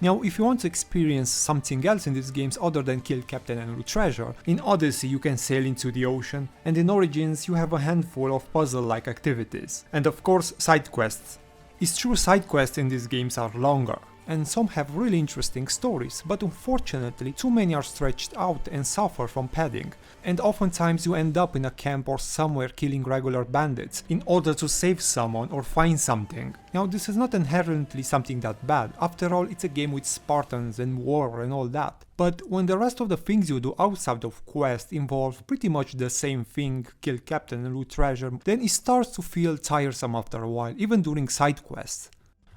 Now, if you want to experience something else in these games other than kill captain and loot treasure, in Odyssey you can sail into the ocean, and in Origins you have a handful of puzzle-like activities. And of course, side quests. It's true side quests in these games are longer, and some have really interesting stories, but unfortunately too many are stretched out and suffer from padding, and oftentimes you end up in a camp or somewhere killing regular bandits in order to save someone or find something. Now this is not inherently something that bad, after all it's a game with Spartans and war and all that. But when the rest of the things you do outside of quest involve pretty much the same thing, kill captain and loot treasure, then it starts to feel tiresome after a while, even during side quests.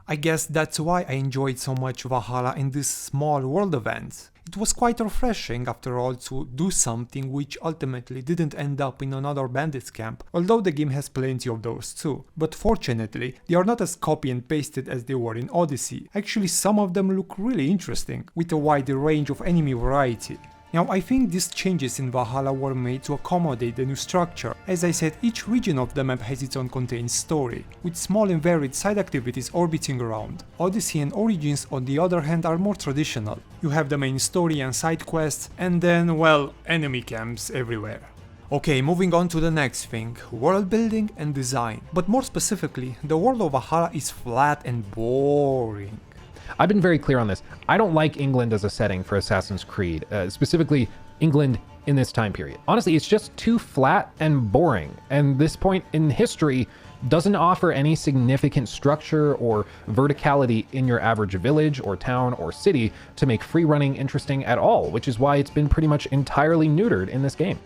I guess that's why I enjoyed so much Valhalla in these small world events. It was quite refreshing after all to do something which ultimately didn't end up in another bandits camp, although the game has plenty of those too. But fortunately, they are not as copy and pasted as they were in Odyssey. Actually, some of them look really interesting, with a wide range of enemy variety. Now, I think these changes in Valhalla were made to accommodate the new structure. As I said, each region of the map has its own contained story, with small and varied side activities orbiting around. Odyssey and Origins, on the other hand, are more traditional. You have the main story and side quests, and then, well, enemy camps everywhere. Okay, moving on to the next thing, world building and design. But more specifically, the world of Valhalla is flat and boring. I've been very clear on this. I don't like England as a setting for Assassin's Creed, specifically England in this time period. Honestly, it's just too flat and boring, and this point in history doesn't offer any significant structure or verticality in your average village or town or city to make free running interesting at all, which is why it's been pretty much entirely neutered in this game.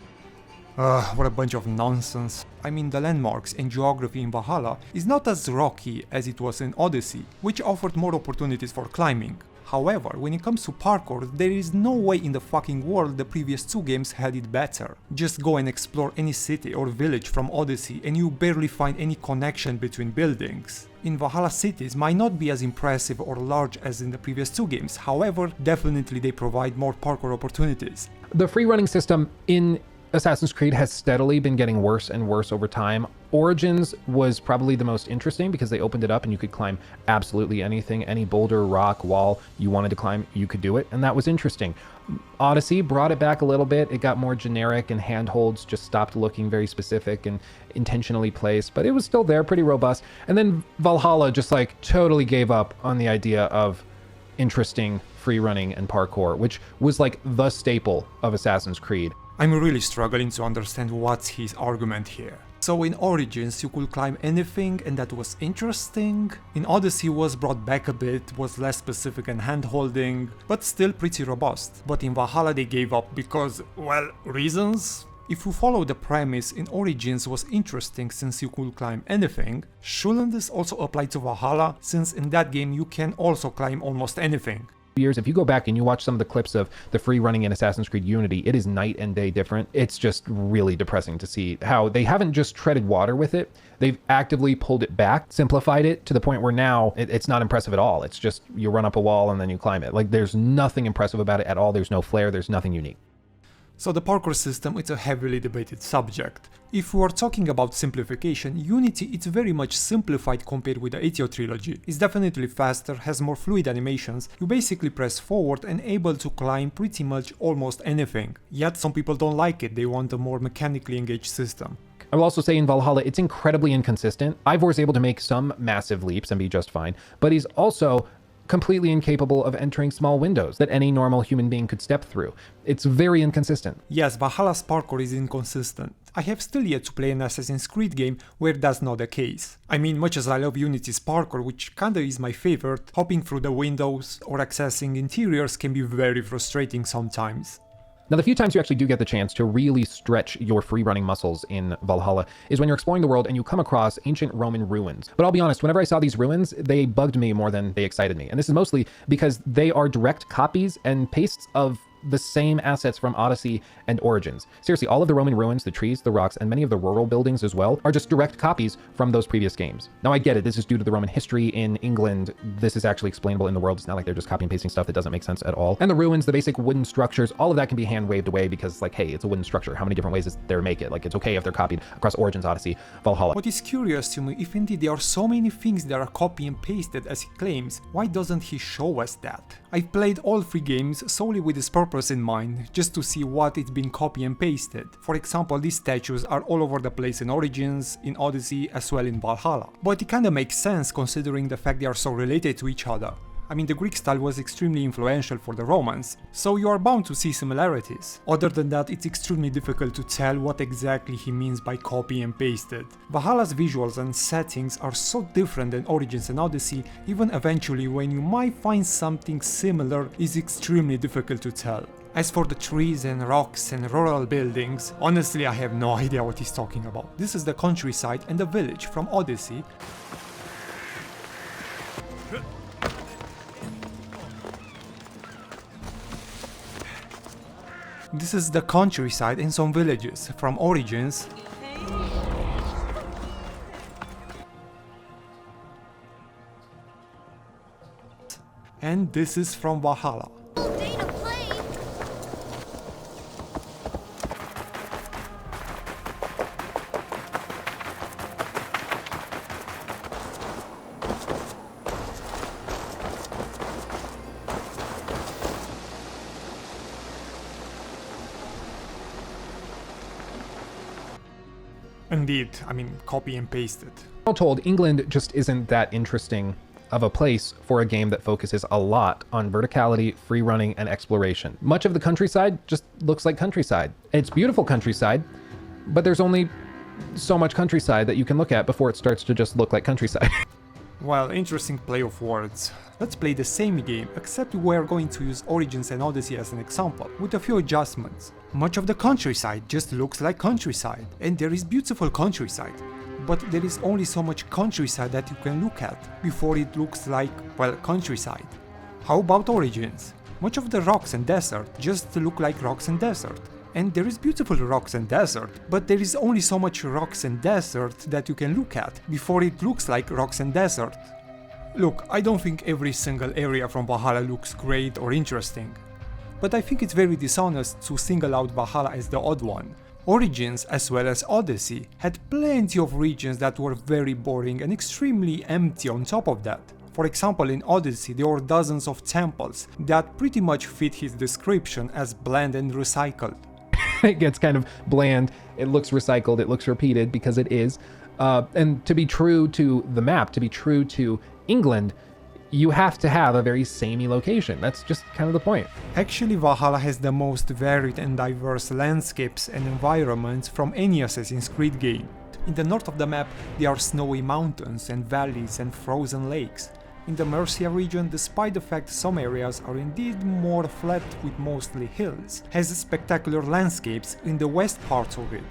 What a bunch of nonsense. I mean, the landmarks and geography in Valhalla is not as rocky as it was in Odyssey, which offered more opportunities for climbing. However, when it comes to parkour, there is no way in the fucking world the previous two games had it better. Just go and explore any city or village from Odyssey and you barely find any connection between buildings. In Valhalla, cities might not be as impressive or large as in the previous two games, however, definitely they provide more parkour opportunities. The free running system in Assassin's Creed has steadily been getting worse and worse over time. Origins was probably the most interesting because they opened it up and you could climb absolutely anything, any boulder, rock, wall you wanted to climb, you could do it, and that was interesting. Odyssey brought it back a little bit. It got more generic and handholds just stopped looking very specific and intentionally placed, but it was still there, pretty robust. And then Valhalla just like totally gave up on the idea of interesting free running and parkour, which was like the staple of Assassin's Creed. I'm really struggling to understand what's his argument here. So in Origins you could climb anything and that was interesting. In Odyssey was brought back a bit, was less specific and hand-holding, but still pretty robust. But in Valhalla they gave up because, well, reasons? If you follow the premise, in Origins was interesting since you could climb anything, shouldn't this also apply to Valhalla, since in that game you can also climb almost anything? Years, if you go back and you watch some of the clips of the free running in Assassin's Creed Unity, it is night and day different. It's just really depressing to see how they haven't just treaded water with it, they've actively pulled it back, simplified it to the point where now it's not impressive at all. It's just you run up a wall and then you climb it. Like there's nothing impressive about it at all. There's no flair, there's nothing unique. So the parkour system is a heavily debated subject. If we are talking about simplification, Unity is very much simplified compared with the ATO trilogy. It's definitely faster, has more fluid animations, you basically press forward and able to climb pretty much almost anything. Yet some people don't like it, they want a more mechanically engaged system. I will also say in Valhalla, it's incredibly inconsistent. Ivor is able to make some massive leaps and be just fine, but he's also completely incapable of entering small windows that any normal human being could step through. It's very inconsistent. Yes, Valhalla's parkour is inconsistent. I have still yet to play an Assassin's Creed game where that's not the case. I mean, much as I love Unity's parkour, which kinda is my favorite, hopping through the windows or accessing interiors can be very frustrating sometimes. Now, the few times you actually do get the chance to really stretch your free running muscles in Valhalla is when you're exploring the world and you come across ancient Roman ruins. But I'll be honest, whenever I saw these ruins, they bugged me more than they excited me. And this is mostly because they are direct copies and pastes of the same assets from Odyssey and Origins. Seriously, all of the Roman ruins, the trees, the rocks, and many of the rural buildings as well are just direct copies from those previous games. Now I get it, this is due to the Roman history in England. This is actually explainable in the world. It's not like they're just copy and pasting stuff that doesn't make sense at all. And the ruins, the basic wooden structures, all of that can be hand waved away because like, hey, it's a wooden structure. How many different ways is there to make it? Like, it's okay if they're copied across Origins, Odyssey, Valhalla. What is curious to me, if indeed there are so many things that are copy and pasted as he claims, why doesn't he show us that? I've played all three games solely with this purpose in mind, just to see what it's been copy and pasted. For example, these statues are all over the place in Origins, in Odyssey, as well in Valhalla. But it kinda makes sense considering the fact they are so related to each other. I mean, the Greek style was extremely influential for the Romans, so you are bound to see similarities. Other than that, it's extremely difficult to tell what exactly he means by copy and pasted. Valhalla's visuals and settings are so different than Origins and Odyssey, even eventually when you might find something similar is extremely difficult to tell. As for the trees and rocks and rural buildings, honestly I have no idea what he's talking about. This is the countryside and the village from Odyssey. This is the countryside and some villages from Origins. And this is from Valhalla. Indeed, I mean, copy and pasted. All told, England just isn't that interesting of a place for a game that focuses a lot on verticality, free running, and exploration. Much of the countryside just looks like countryside. It's beautiful countryside, but there's only so much countryside that you can look at before it starts to just look like countryside. Well, interesting play of words. Let's play the same game, except we're going to use Origins and Odyssey as an example, with a few adjustments. Much of the countryside just looks like countryside, and there is beautiful countryside. But there is only so much countryside that you can look at before it looks like, well, countryside. How about Origins? Much of the rocks and desert just look like rocks and desert. And there is beautiful rocks and desert, but there is only so much rocks and desert that you can look at before it looks like rocks and desert. Look, I don't think every single area from Valhalla looks great or interesting, but I think it's very dishonest to single out Valhalla as the odd one. Origins as well as Odyssey had plenty of regions that were very boring and extremely empty on top of that. For example, in Odyssey there were dozens of temples that pretty much fit his description as bland and recycled. It gets kind of bland, it looks recycled, it looks repeated because it is. And to be true to the map, to be true to England, you have to have a very samey location. That's just kind of the point. Actually, Valhalla has the most varied and diverse landscapes and environments from any Assassin's Creed game. In the north of the map, there are snowy mountains and valleys and frozen lakes. In the Mercia region, despite the fact some areas are indeed more flat with mostly hills, has spectacular landscapes in the west parts of it.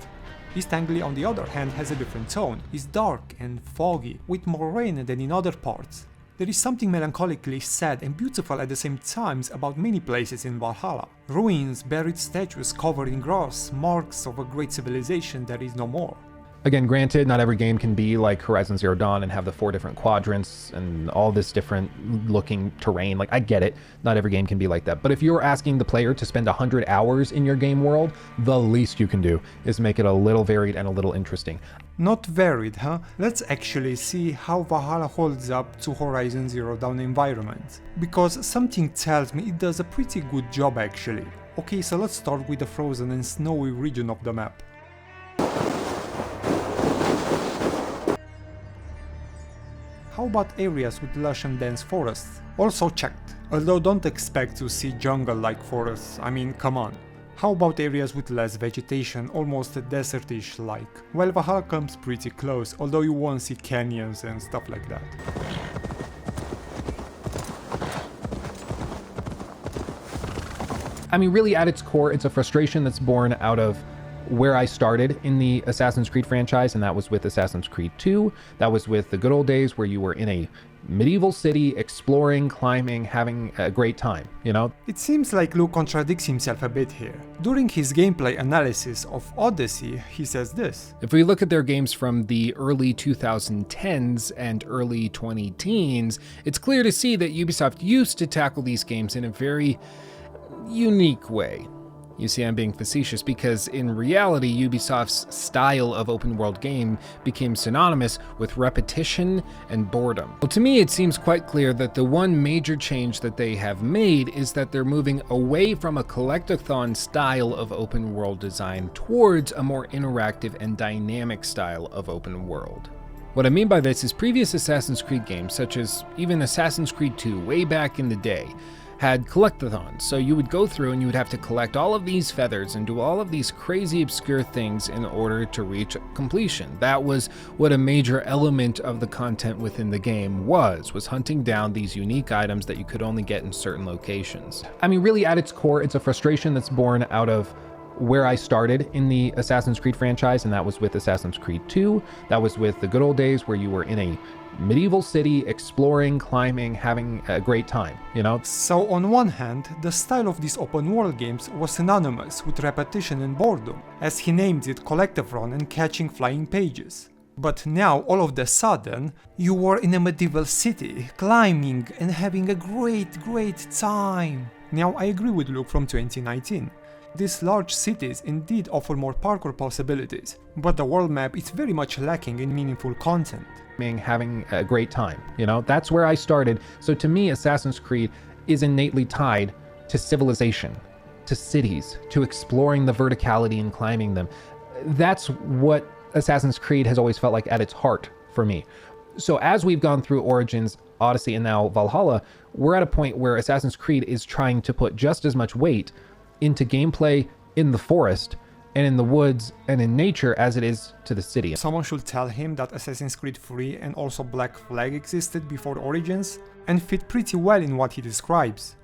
East Anglia, on the other hand, has a different tone, is dark and foggy, with more rain than in other parts. There is something melancholically sad and beautiful at the same time about many places in Valhalla. Ruins, buried statues covered in grass, marks of a great civilization that is no more. Again, granted, not every game can be like Horizon Zero Dawn and have the 4 different quadrants and all this different looking terrain. Like, I get it, not every game can be like that. But if you're asking the player to spend 100 hours in your game world, the least you can do is make it a little varied and a little interesting. Not varied, huh? Let's actually see how Valhalla holds up to Horizon Zero Dawn environment. Because something tells me it does a pretty good job actually. Okay, so let's start with the frozen and snowy region of the map. How about areas with lush and dense forests? Also checked. Although don't expect to see jungle-like forests, I mean, come on. How about areas with less vegetation, almost desertish like? Well, Valhalla comes pretty close, although you won't see canyons and stuff like that. I mean, really at its core, it's a frustration that's born out of where I started in the Assassin's Creed franchise, and that was with Assassin's Creed 2. That was with the good old days where you were in a medieval city, exploring, climbing, having a great time, you know? It seems like Luke contradicts himself a bit here. During his gameplay analysis of Odyssey, he says this. If we look at their games from the early 2010s and early 2010s, it's clear to see that Ubisoft used to tackle these games in a very unique way. You see, I'm being facetious because in reality, Ubisoft's style of open world game became synonymous with repetition and boredom. Well, to me, it seems quite clear that the one major change that they have made is that they're moving away from a collectathon style of open world design towards a more interactive and dynamic style of open world. What I mean by this is previous Assassin's Creed games, such as even Assassin's Creed 2 way back in the day, had collectathons, so you would go through and you would have to collect all of these feathers and do all of these crazy obscure things in order to reach completion. That was what a major element of the content within the game was hunting down these unique items that you could only get in certain locations. I mean, really at its core, it's a frustration that's born out of where I started in the Assassin's Creed franchise, and that was with Assassin's Creed 2. That was with the good old days where you were in a medieval city, exploring, climbing, having a great time, you know? So on one hand, the style of these open world games was synonymous with repetition and boredom, as he named it collectathon and catching flying pages. But now, all of a sudden, you were in a medieval city, climbing and having a great time. Now, I agree with Luke from 2019. These large cities indeed offer more parkour possibilities, but the world map is very much lacking in meaningful content. Having a great time, you know? That's where I started. So to me, Assassin's Creed is innately tied to civilization, to cities, to exploring the verticality and climbing them. That's what Assassin's Creed has always felt like at its heart for me. So as we've gone through Origins, Odyssey, and now Valhalla, we're at a point where Assassin's Creed is trying to put just as much weight into gameplay in the forest and in the woods and in nature as it is to the city. Someone should tell him that Assassin's Creed 3 and also Black Flag existed before Origins and fit pretty well in what he describes.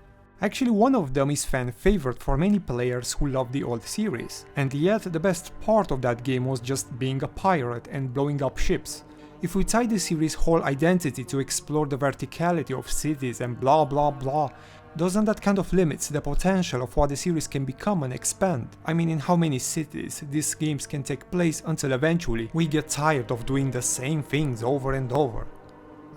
Actually, one of them is fan favorite for many players who love the old series, and yet the best part of that game was just being a pirate and blowing up ships. If we tie the series' whole identity to explore the verticality of cities and blah blah blah, doesn't that kind of limits the potential of what the series can become and expand? I mean, in how many cities these games can take place until eventually we get tired of doing the same things over and over.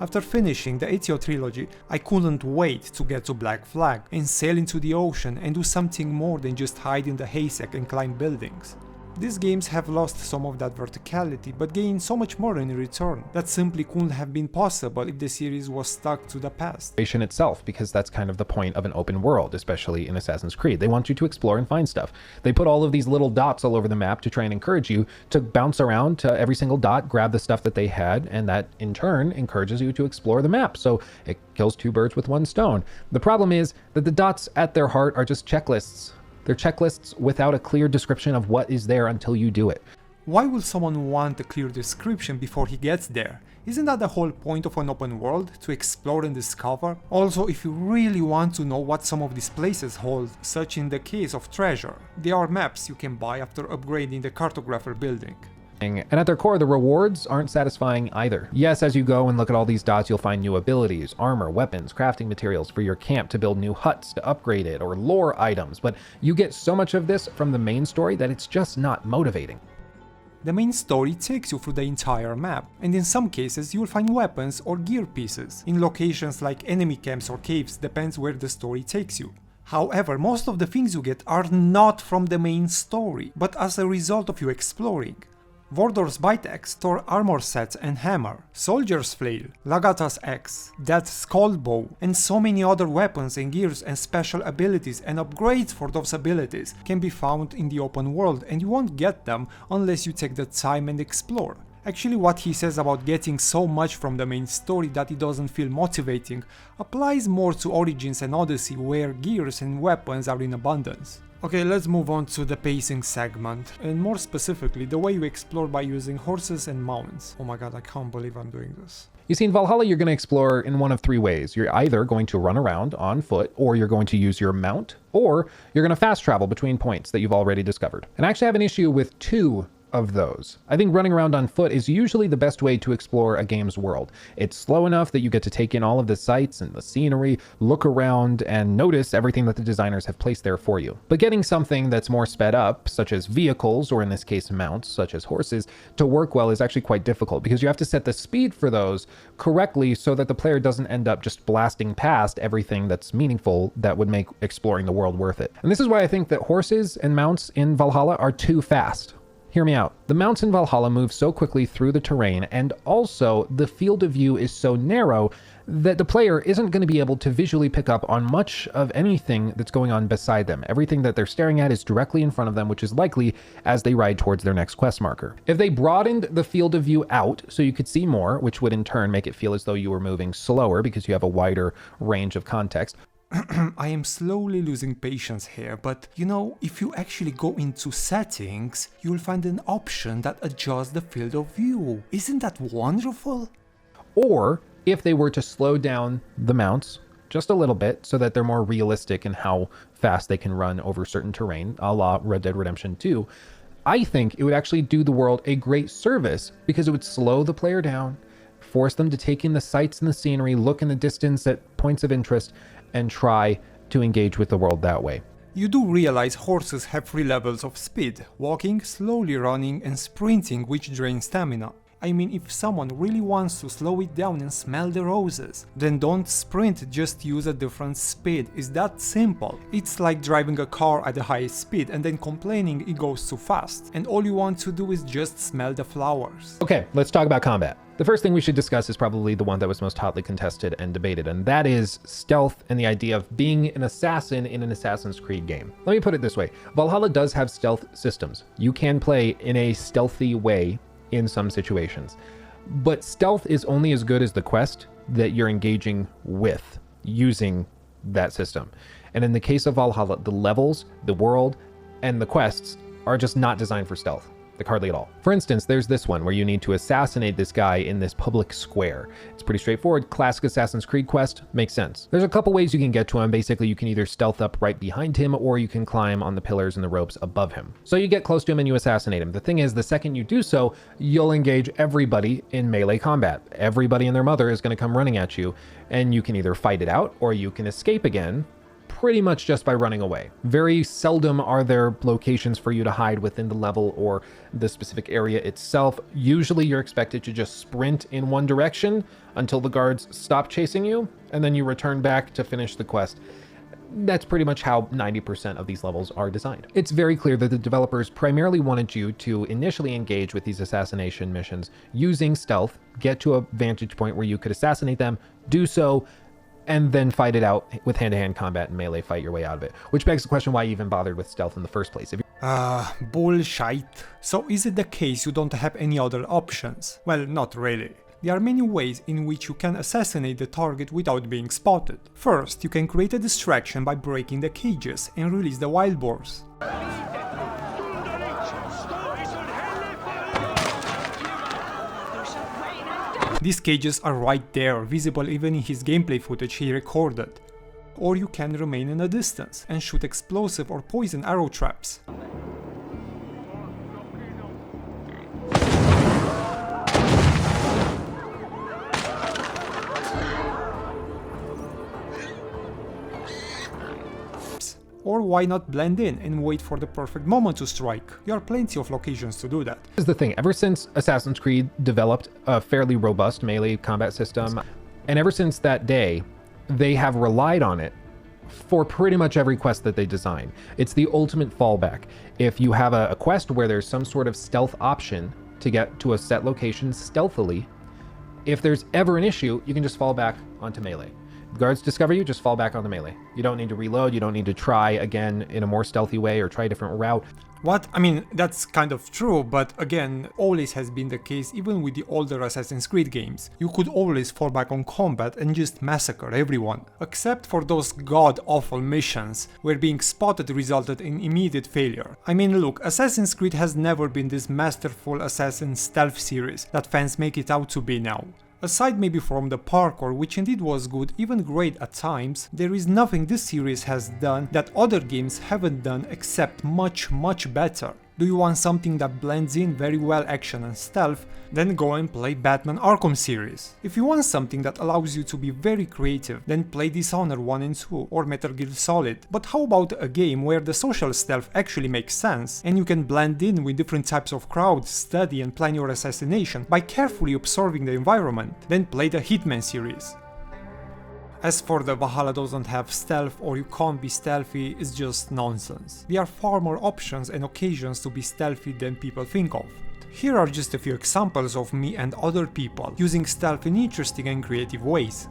After finishing the Ezio trilogy, I couldn't wait to get to Black Flag and sail into the ocean and do something more than just hide in the haystack and climb buildings. These games have lost some of that verticality, but gained so much more in return that simply couldn't have been possible if the series was stuck to the past. Itself, because that's kind of the point of an open world, especially in Assassin's Creed. They want you to explore and find stuff. They put all of these little dots all over the map to try and encourage you to bounce around to every single dot, grab the stuff that they had, and that in turn encourages you to explore the map. So it kills two birds with one stone. The problem is that the dots at their heart are just checklists. They're checklists without a clear description of what is there until you do it. Why would someone want a clear description before he gets there? Isn't that the whole point of an open world, to explore and discover? Also, if you really want to know what some of these places hold, such in the case of treasure, there are maps you can buy after upgrading the cartographer building. And at their core, the rewards aren't satisfying either. Yes, as you go and look at all these dots, you'll find new abilities, armor, weapons, crafting materials for your camp to build new huts to upgrade it, or lore items, but you get so much of this from the main story that it's just not motivating. The main story takes you through the entire map, and in some cases you'll find weapons or gear pieces, in locations like enemy camps or caves, depends where the story takes you. However, most of the things you get are not from the main story, but as a result of you exploring. Vordor's Bite Axe, Thor armor sets and hammer, Soldier's Flail, Lagata's Axe, Death's Skull Bow, and so many other weapons and gears and special abilities and upgrades for those abilities can be found in the open world, and you won't get them unless you take the time and explore. Actually, what he says about getting so much from the main story that it doesn't feel motivating applies more to Origins and Odyssey, where gears and weapons are in abundance. Okay, let's move on to the pacing segment, and more specifically, the way you explore by using horses and mounts. Oh my god, I can't believe I'm doing this. You see, in Valhalla, you're going to explore in one of three ways. You're either going to run around on foot, or you're going to use your mount, or you're going to fast travel between points that you've already discovered. And I actually have an issue with two of those. I think running around on foot is usually the best way to explore a game's world. It's slow enough that you get to take in all of the sights and the scenery, look around, and notice everything that the designers have placed there for you. But getting something that's more sped up, such as vehicles, or in this case mounts, such as horses, to work well is actually quite difficult, because you have to set the speed for those correctly so that the player doesn't end up just blasting past everything that's meaningful that would make exploring the world worth it. And this is why I think that horses and mounts in Valhalla are too fast. Hear me out. The mounts in Valhalla move so quickly through the terrain, and also the field of view is so narrow that the player isn't going to be able to visually pick up on much of anything that's going on beside them. Everything that they're staring at is directly in front of them, which is likely as they ride towards their next quest marker. If they broadened the field of view out so you could see more, which would in turn make it feel as though you were moving slower because you have a wider range of context. I am slowly losing patience here, but you know, if you actually go into settings, you'll find an option that adjusts the field of view. Isn't that wonderful? Or if they were to slow down the mounts just a little bit so that they're more realistic in how fast they can run over certain terrain, a la Red Dead Redemption 2, I think it would actually do the world a great service, because it would slow the player down, force them to take in the sights and the scenery, look in the distance at points of interest, and try to engage with the world that way. You do realize horses have 3 levels of speed: walking, slowly running, and sprinting, which drain stamina. I mean, if someone really wants to slow it down and smell the roses, then don't sprint, just use a different speed. It's that simple. It's like driving a car at the highest speed and then complaining it goes too fast, and all you want to do is just smell the flowers. Okay, let's talk about combat. The first thing we should discuss is probably the one that was most hotly contested and debated, and that is stealth and the idea of being an assassin in an Assassin's Creed game. Let me put it this way. Valhalla does have stealth systems. You can play in a stealthy way in some situations. But stealth is only as good as the quest that you're engaging with using that system. And in the case of Valhalla, the levels, the world, and the quests are just not designed for stealth. Like hardly at all. For instance, there's this one where you need to assassinate this guy in this public square. It's pretty straightforward. Classic Assassin's Creed quest, makes sense. There's a couple ways you can get to him. Basically, you can either stealth up right behind him or you can climb on the pillars and the ropes above him. So you get close to him and you assassinate him. The thing is, the second you do so, you'll engage everybody in melee combat. Everybody and their mother is going to come running at you, and you can either fight it out or you can escape again, pretty much just by running away. Very seldom are there locations for you to hide within the level or the specific area itself. Usually you're expected to just sprint in one direction until the guards stop chasing you, and then you return back to finish the quest. That's pretty much how 90% of these levels are designed. It's very clear that the developers primarily wanted you to initially engage with these assassination missions using stealth, get to a vantage point where you could assassinate them, do so, and then fight it out with hand-to-hand combat and melee fight your way out of it. Which begs the question why you even bothered with stealth in the first place. Bullshit. So is it the case you don't have any other options? Well, not really. There are many ways in which you can assassinate the target without being spotted. First, you can create a distraction by breaking the cages and release the wild boars. These cages are right there, visible even in his gameplay footage he recorded. Or you can remain in a distance and shoot explosive or poison arrow traps. Or why not blend in and wait for the perfect moment to strike? There are plenty of locations to do that. Here's the thing, ever since Assassin's Creed developed a fairly robust melee combat system, and ever since that day, they have relied on it for pretty much every quest that they design. It's the ultimate fallback. If you have a quest where there's some sort of stealth option to get to a set location stealthily, if there's ever an issue, you can just fall back onto melee. Guards discover you, just fall back on the melee. You don't need to reload, you don't need to try again in a more stealthy way or try a different route. What? I mean, that's kind of true, but again, always has been the case even with the older Assassin's Creed games. You could always fall back on combat and just massacre everyone. Except for those god-awful missions, where being spotted resulted in immediate failure. I mean, look, Assassin's Creed has never been this masterful assassin stealth series that fans make it out to be now. Aside maybe from the parkour, which indeed was good, even great at times, there is nothing this series has done that other games haven't done except much better. Do you want something that blends in very well action and stealth? Then go and play Batman Arkham series. If you want something that allows you to be very creative, then play Dishonored 1 and 2 or Metal Gear Solid. But how about a game where the social stealth actually makes sense and you can blend in with different types of crowds, study and plan your assassination by carefully observing the environment? Then play the Hitman series. As for the Valhalla doesn't have stealth or you can't be stealthy, it's just nonsense. There are far more options and occasions to be stealthy than people think of. Here are just a few examples of me and other people using stealth in interesting and creative ways.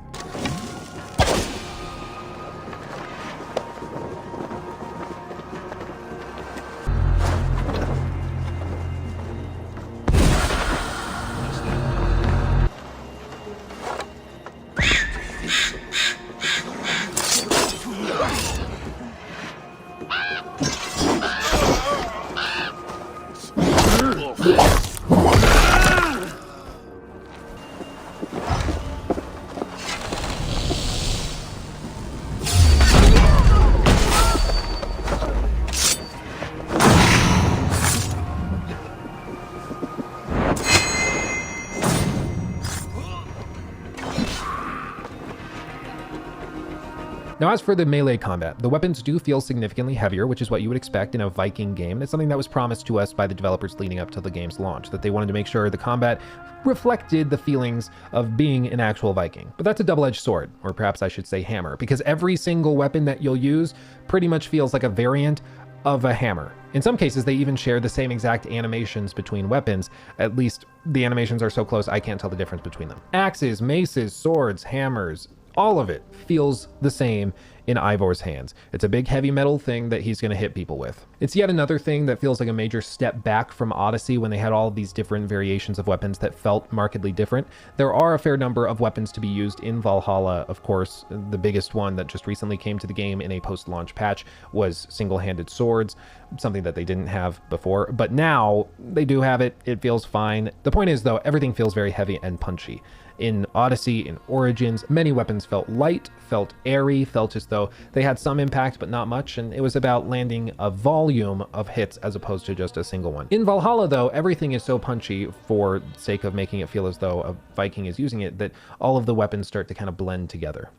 Now, as for the melee combat, the weapons do feel significantly heavier, which is what you would expect in a Viking game. It's something that was promised to us by the developers leading up to the game's launch, that they wanted to make sure the combat reflected the feelings of being an actual Viking. But that's a double-edged sword, or perhaps I should say hammer, because every single weapon that you'll use pretty much feels like a variant of a hammer. In some cases, they even share the same exact animations between weapons. At least the animations are so close I can't tell the difference between them. Axes, maces, swords, hammers, All of it feels the same in Ivor's hands. It's a big heavy metal thing that he's going to hit people with. It's yet another thing that feels like a major step back from Odyssey when they had all of these different variations of weapons that felt markedly different. There are a fair number of weapons to be used in Valhalla, of course. The biggest one that just recently came to the game in a post-launch patch was single-handed swords, something that they didn't have before. But now they do have it. It feels fine. The point is, though, everything feels very heavy and punchy. In Odyssey, in Origins, many weapons felt light, felt airy, felt as though they had some impact but not much, and it was about landing a volume of hits as opposed to just a single one. In Valhalla, though, everything is so punchy for the sake of making it feel as though a Viking is using it that all of the weapons start to kind of blend together.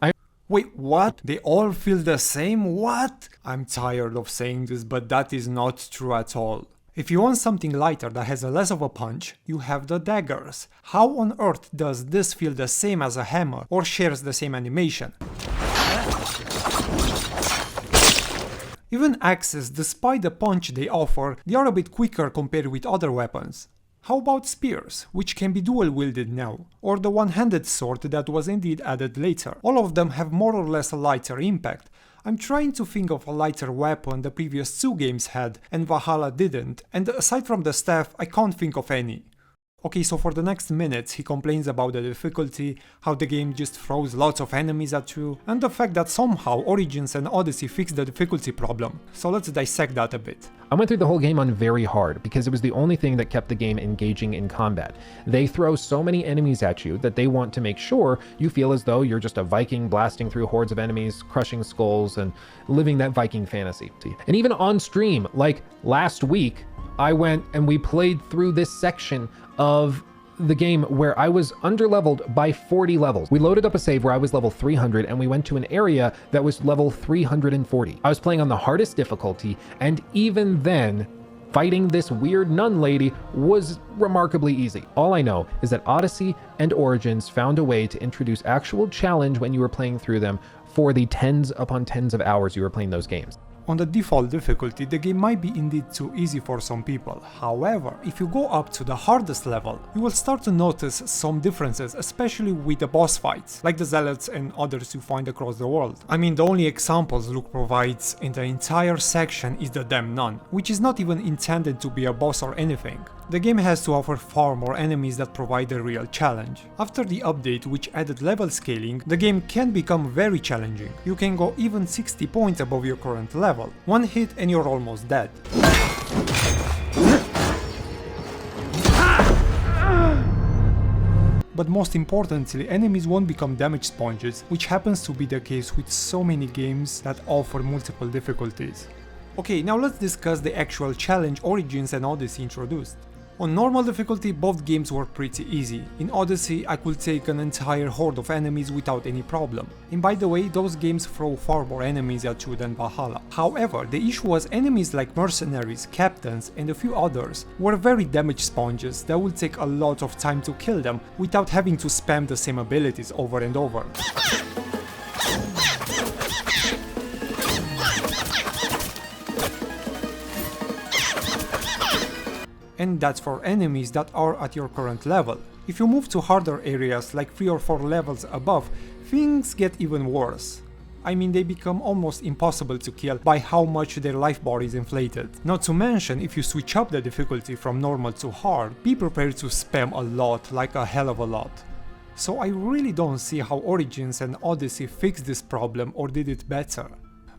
Wait, what? They all feel the same? What? I'm tired of saying this, but that is not true at all. If you want something lighter that has a less of a punch, you have the daggers. How on earth does this feel the same as a hammer or shares the same animation? Even axes, despite the punch they offer, they are a bit quicker compared with other weapons. How about spears, which can be dual-wielded now, or the one-handed sword that was indeed added later? All of them have more or less a lighter impact. I'm trying to think of a lighter weapon the previous two games had, and Valhalla didn't, and aside from the staff, I can't think of any. Okay, so for the next minutes he complains about the difficulty, how the game just throws lots of enemies at you, and the fact that somehow Origins and Odyssey fixed the difficulty problem. So let's dissect that a bit. I went through the whole game on very hard because it was the only thing that kept the game engaging in combat. They throw so many enemies at you that they want to make sure you feel as though you're just a Viking blasting through hordes of enemies, crushing skulls, and living that Viking fantasy. And even on stream, like last week, I went and we played through this section of the game where I was underleveled by 40 levels. We loaded up a save where I was level 300 and we went to an area that was level 340. I was playing on the hardest difficulty, and even then, fighting this weird nun lady was remarkably easy. All I know is that Odyssey and Origins found a way to introduce actual challenge when you were playing through them for the tens upon tens of hours you were playing those games. On the default difficulty, the game might be indeed too easy for some people. However, if you go up to the hardest level, you will start to notice some differences, especially with the boss fights, like the zealots and others you find across the world. I mean, the only examples Luke provides in the entire section is the damn nun, which is not even intended to be a boss or anything. The game has to offer far more enemies that provide a real challenge. After the update, which added level scaling, the game can become very challenging. You can go even 60 points above your current level. One hit and you're almost dead. But most importantly, enemies won't become damage sponges, which happens to be the case with so many games that offer multiple difficulties. Okay, now let's discuss the actual challenge Origins and Odyssey introduced. On normal difficulty, both games were pretty easy. In Odyssey, I could take an entire horde of enemies without any problem. And by the way, those games throw far more enemies at you than Valhalla. However, the issue was enemies like mercenaries, captains, and a few others were very damage sponges that would take a lot of time to kill them without having to spam the same abilities over and over. And that's for enemies that are at your current level. If you move to harder areas like 3 or 4 levels above, things get even worse. I mean, they become almost impossible to kill by how much their life bar is inflated. Not to mention, if you switch up the difficulty from normal to hard, be prepared to spam a lot, like a hell of a lot. So I really don't see how Origins and Odyssey fixed this problem or did it better.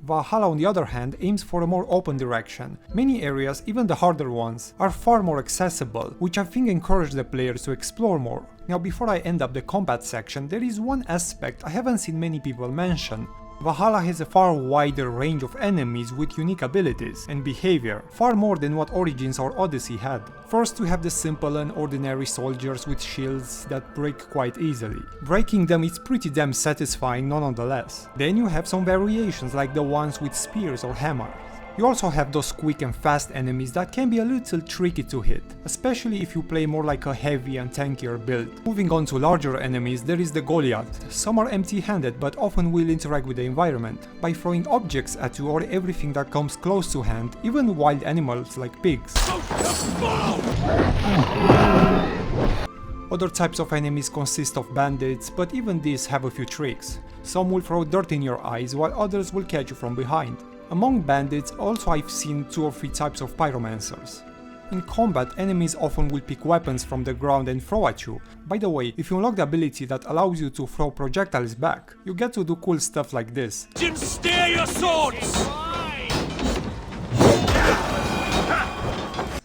Valhalla, on the other hand, aims for a more open direction. Many areas, even the harder ones, are far more accessible, which I think encourage the players to explore more. Now, before I end up the combat section, there is one aspect I haven't seen many people mention. Valhalla has a far wider range of enemies with unique abilities and behavior, far more than what Origins or Odyssey had. First, we have the simple and ordinary soldiers with shields that break quite easily. Breaking them is pretty damn satisfying nonetheless. Then you have some variations like the ones with spears or hammers. You also have those quick and fast enemies that can be a little tricky to hit, especially if you play more like a heavy and tankier build. Moving on to larger enemies, there is the Goliath. Some are empty-handed but often will interact with the environment by throwing objects at you or everything that comes close to hand, even wild animals like pigs. Other types of enemies consist of bandits, but even these have a few tricks. Some will throw dirt in your eyes, while others will catch you from behind. Among bandits, also I've seen 2 or 3 types of pyromancers. In combat, enemies often will pick weapons from the ground and throw at you. By the way, if you unlock the ability that allows you to throw projectiles back, you get to do cool stuff like this. Steer your swords!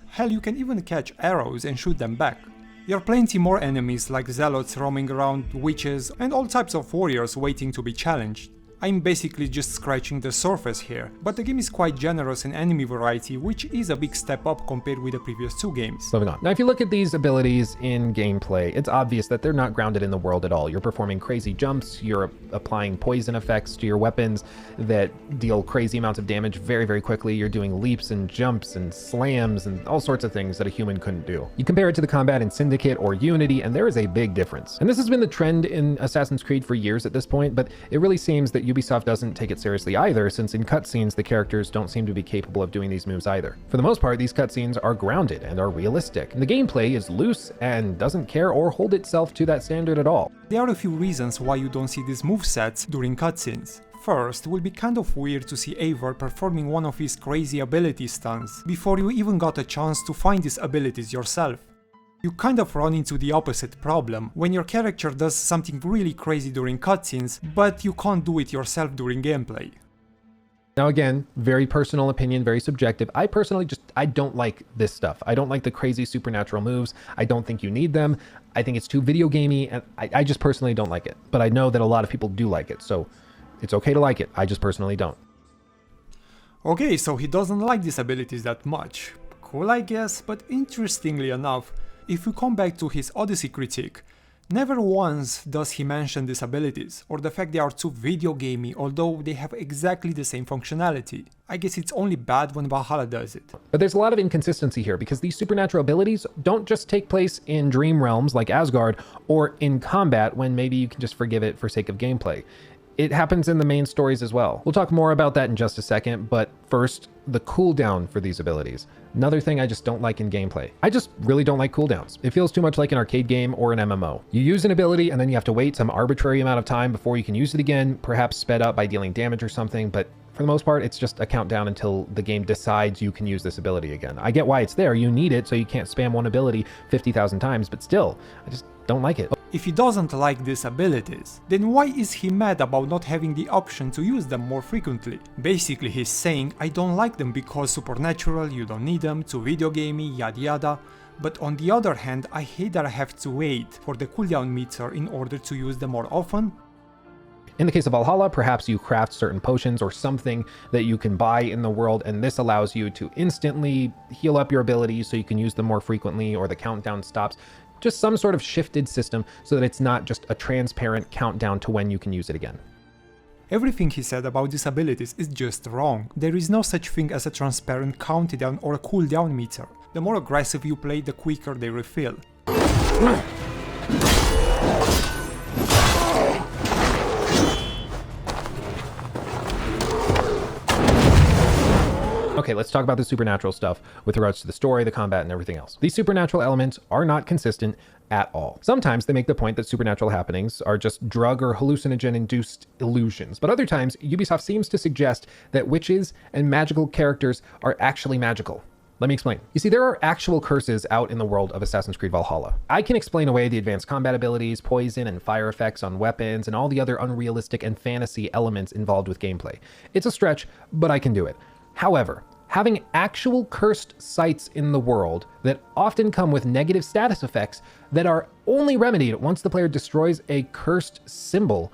Hell, you can even catch arrows and shoot them back. There are plenty more enemies like zealots roaming around, witches, and all types of warriors waiting to be challenged. I'm basically just scratching the surface here, but the game is quite generous in enemy variety, which is a big step up compared with the previous 2 games. Moving on. Now, if you look at these abilities in gameplay, it's obvious that they're not grounded in the world at all. You're performing crazy jumps, you're applying poison effects to your weapons that deal crazy amounts of damage very, very quickly. You're doing leaps and jumps and slams and all sorts of things that a human couldn't do. You compare it to the combat in Syndicate or Unity, and there is a big difference. And this has been the trend in Assassin's Creed for years at this point, but it really seems that Ubisoft doesn't take it seriously either, since in cutscenes the characters don't seem to be capable of doing these moves either. For the most part, these cutscenes are grounded and are realistic. The gameplay is loose and doesn't care or hold itself to that standard at all. There are a few reasons why you don't see these movesets during cutscenes. First, it will be kind of weird to see Eivor performing one of his crazy ability stunts before you even got a chance to find his abilities yourself. You kind of run into the opposite problem when your character does something really crazy during cutscenes, but you can't do it yourself during gameplay. Now again, very personal opinion, very subjective. I personally I don't like this stuff. I don't like the crazy supernatural moves. I don't think you need them. I think it's too video gamey, and I just personally don't like it. But I know that a lot of people do like it, so it's okay to like it. I just personally don't. Okay, so he doesn't like these abilities that much. Cool, I guess, but interestingly enough, if we come back to his Odyssey critique, never once does he mention these abilities, or the fact they are too video gamey, although they have exactly the same functionality. I guess it's only bad when Valhalla does it. But there's a lot of inconsistency here, because these supernatural abilities don't just take place in dream realms like Asgard, or in combat when maybe you can just forgive it for sake of gameplay. It happens in the main stories as well. We'll talk more about that in just a second, but first, the cooldown for these abilities. Another thing I just don't like in gameplay. I just really don't like cooldowns. It feels too much like an arcade game or an MMO. You use an ability and then you have to wait some arbitrary amount of time before you can use it again, perhaps sped up by dealing damage or something, but for the most part, it's just a countdown until the game decides you can use this ability again. I get why it's there, you need it so you can't spam one ability 50,000 times, but still, I just don't like it. If he doesn't like these abilities, then why is he mad about not having the option to use them more frequently? Basically he's saying, I don't like them because supernatural, you don't need them, too video gamey, yada yada. But on the other hand, I hate that I have to wait for the cooldown meter in order to use them more often. In the case of Valhalla, perhaps you craft certain potions or something that you can buy in the world, and this allows you to instantly heal up your abilities so you can use them more frequently, or the countdown stops. Just some sort of shifted system so that it's not just a transparent countdown to when you can use it again. Everything he said about these abilities is just wrong. There is no such thing as a transparent countdown or a cooldown meter. The more aggressive you play, the quicker they refill. Okay, let's talk about the supernatural stuff with regards to the story, the combat, and everything else. These supernatural elements are not consistent at all. Sometimes they make the point that supernatural happenings are just drug or hallucinogen-induced illusions, but other times Ubisoft seems to suggest that witches and magical characters are actually magical. Let me explain. You see, there are actual curses out in the world of Assassin's Creed Valhalla. I can explain away the advanced combat abilities, poison and fire effects on weapons, and all the other unrealistic and fantasy elements involved with gameplay. It's a stretch, but I can do it. However, having actual cursed sites in the world that often come with negative status effects that are only remedied once the player destroys a cursed symbol,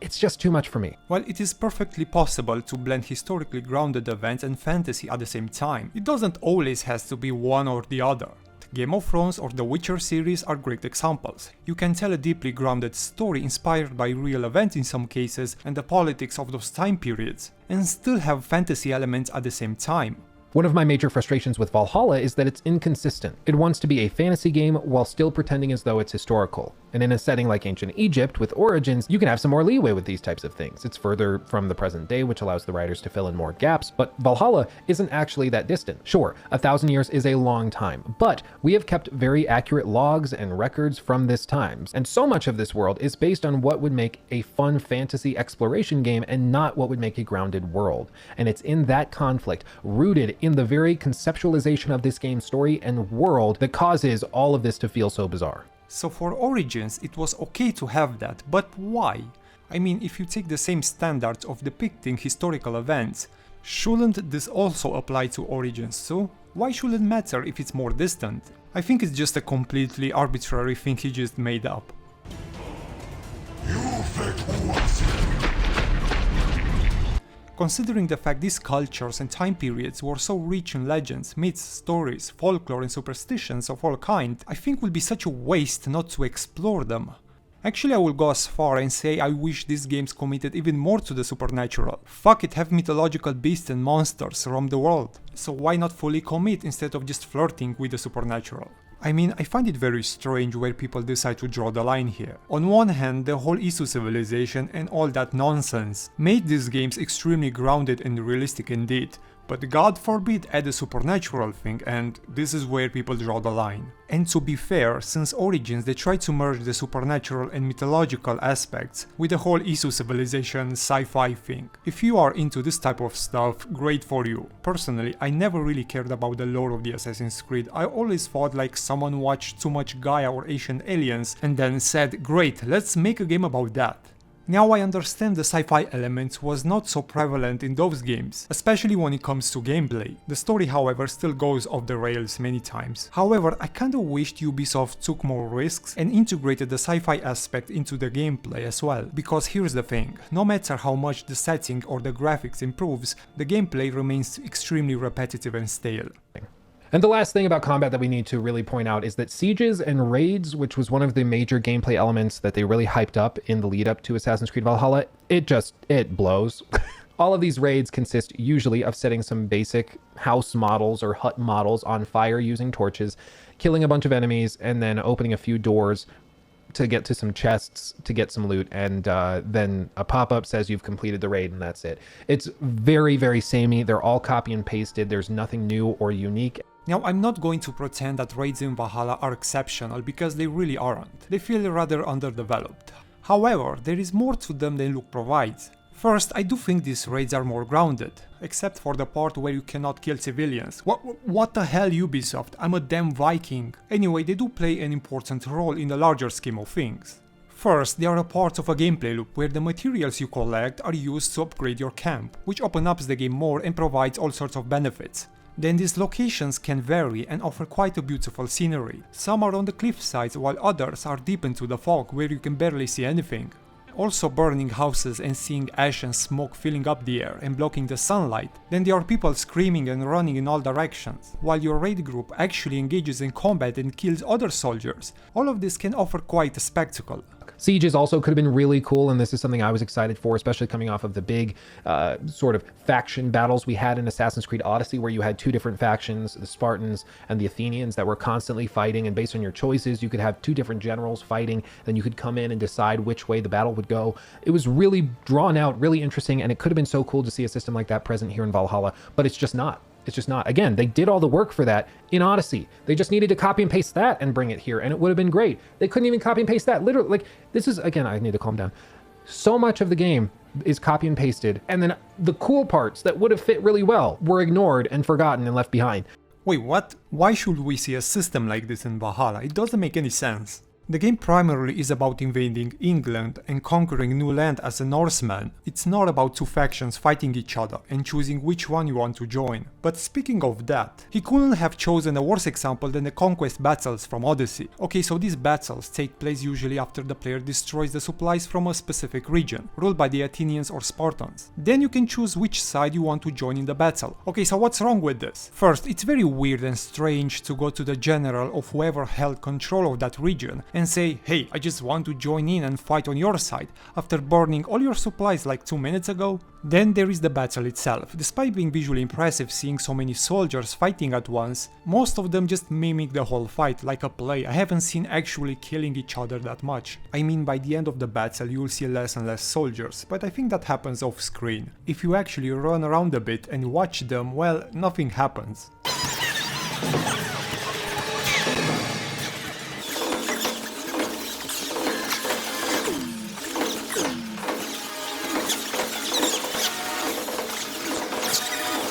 it's just too much for me. While it is perfectly possible to blend historically grounded events and fantasy at the same time, it doesn't always have to be one or the other. Game of Thrones or the Witcher series are great examples. You can tell a deeply grounded story inspired by real events in some cases and the politics of those time periods, and still have fantasy elements at the same time. One of my major frustrations with Valhalla is that it's inconsistent. It wants to be a fantasy game while still pretending as though it's historical. And in a setting like ancient Egypt with Origins, you can have some more leeway with these types of things. It's further from the present day, which allows the writers to fill in more gaps, but Valhalla isn't actually that distant. Sure, 1,000 years is a long time, but we have kept very accurate logs and records from this time. And so much of this world is based on what would make a fun fantasy exploration game and not what would make a grounded world. And it's in that conflict, rooted in the very conceptualization of this game's story and world, that causes all of this to feel so bizarre. So for Origins, it was okay to have that, but why? I mean, if you take the same standards of depicting historical events, shouldn't this also apply to Origins too? Why should it matter if it's more distant? I think it's just a completely arbitrary thing he just made up. Considering the fact these cultures and time periods were so rich in legends, myths, stories, folklore and superstitions of all kinds, I think would be such a waste not to explore them. Actually, I will go as far and say I wish these games committed even more to the supernatural. Fuck it, have mythological beasts and monsters roam the world. So why not fully commit instead of just flirting with the supernatural? I mean, I find it very strange where people decide to draw the line here. On one hand, the whole Isu civilization and all that nonsense made these games extremely grounded and realistic indeed, but God forbid add a supernatural thing, and this is where people draw the line. And to be fair, since Origins they tried to merge the supernatural and mythological aspects with the whole Isu civilization sci-fi thing. If you are into this type of stuff, great for you. Personally, I never really cared about the lore of the Assassin's Creed. I always thought like someone watched too much Gaia or Ancient Aliens and then said, great, let's make a game about that. Now I understand the sci-fi element was not so prevalent in those games, especially when it comes to gameplay. The story, however, still goes off the rails many times. However, I kinda wished Ubisoft took more risks and integrated the sci-fi aspect into the gameplay as well, because here's the thing, no matter how much the setting or the graphics improves, the gameplay remains extremely repetitive and stale. And the last thing about combat that we need to really point out is that sieges and raids, which was one of the major gameplay elements that they really hyped up in the lead up to Assassin's Creed Valhalla, it blows. All of these raids consist usually of setting some basic house models or hut models on fire using torches, killing a bunch of enemies, and then opening a few doors to get to some chests to get some loot, and then a pop-up says you've completed the raid, and that's it. It's very, very samey. They're all copy and pasted. There's nothing new or unique. Now, I'm not going to pretend that raids in Valhalla are exceptional, because they really aren't. They feel rather underdeveloped. However, there is more to them than look provides. First, I do think these raids are more grounded, except for the part where you cannot kill civilians. What the hell, Ubisoft? I'm a damn Viking. Anyway, they do play an important role in the larger scheme of things. First, they are a part of a gameplay loop where the materials you collect are used to upgrade your camp, which opens up the game more and provides all sorts of benefits. Then these locations can vary and offer quite a beautiful scenery. Some are on the cliff sides while others are deep into the fog where you can barely see anything. Also burning houses and seeing ash and smoke filling up the air and blocking the sunlight. Then there are people screaming and running in all directions, while your raid group actually engages in combat and kills other soldiers. All of this can offer quite a spectacle. Sieges also could have been really cool, and this is something I was excited for, especially coming off of the big sort of faction battles we had in Assassin's Creed Odyssey, where you had two different factions, the Spartans and the Athenians, that were constantly fighting, and based on your choices, you could have two different generals fighting, then you could come in and decide which way the battle would go. It was really drawn out, really interesting, and it could have been so cool to see a system like that present here in Valhalla, but it's just not. It's just not. Again, they did all the work for that in Odyssey. They just needed to copy and paste that and bring it here, and it would have been great. They couldn't even copy and paste that. Literally, like, this is, again, I need to calm down. So much of the game is copy and pasted, and then the cool parts that would have fit really well were ignored and forgotten and left behind. Wait, what? Why should we see a system like this in Valhalla? It doesn't make any sense. The game primarily is about invading England and conquering new land as a Norseman. It's not about two factions fighting each other and choosing which one you want to join. But speaking of that, he couldn't have chosen a worse example than the conquest battles from Odyssey. Okay, so these battles take place usually after the player destroys the supplies from a specific region, ruled by the Athenians or Spartans. Then you can choose which side you want to join in the battle. Okay, so what's wrong with this? First, it's very weird and strange to go to the general of whoever held control of that region and say, hey, I just want to join in and fight on your side after burning all your supplies like 2 minutes ago? Then there is the battle itself. Despite being visually impressive seeing so many soldiers fighting at once, most of them just mimic the whole fight like a play. I haven't seen actually killing each other that much. I mean, by the end of the battle you'll see less and less soldiers, but I think that happens off screen. If you actually run around a bit and watch them, well, nothing happens.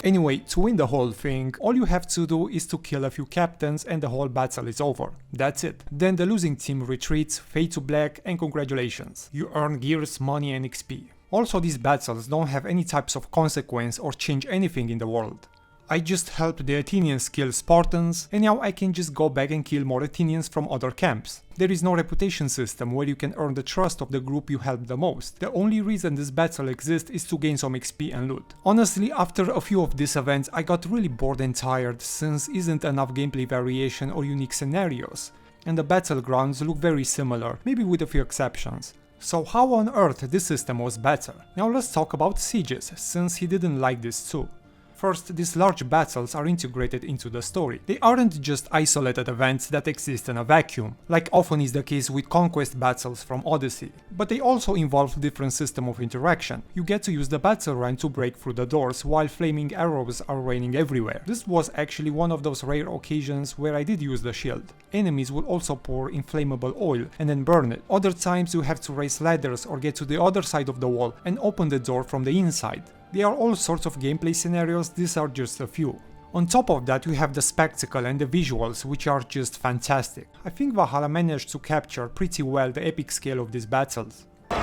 Anyway, to win the whole thing, all you have to do is to kill a few captains and the whole battle is over. That's it. Then the losing team retreats, fade to black, and congratulations. You earn gears, money and XP. Also, these battles don't have any types of consequence or change anything in the world. I just helped the Athenians kill Spartans, and now I can just go back and kill more Athenians from other camps. There is no reputation system where you can earn the trust of the group you helped the most. The only reason this battle exists is to gain some XP and loot. Honestly, after a few of these events I got really bored and tired since isn't enough gameplay variation or unique scenarios. And the battlegrounds look very similar, maybe with a few exceptions. So how on earth this system was better? Now let's talk about sieges, since he didn't like this too. First, these large battles are integrated into the story. They aren't just isolated events that exist in a vacuum, like often is the case with conquest battles from Odyssey, but they also involve different system of interaction. You get to use the battle run to break through the doors while flaming arrows are raining everywhere. This was actually one of those rare occasions where I did use the shield. Enemies will also pour inflammable oil and then burn it. Other times you have to raise ladders or get to the other side of the wall and open the door from the inside. There are all sorts of gameplay scenarios, these are just a few. On top of that, we have the spectacle and the visuals, which are just fantastic. I think Valhalla managed to capture pretty well the epic scale of these battles. Race!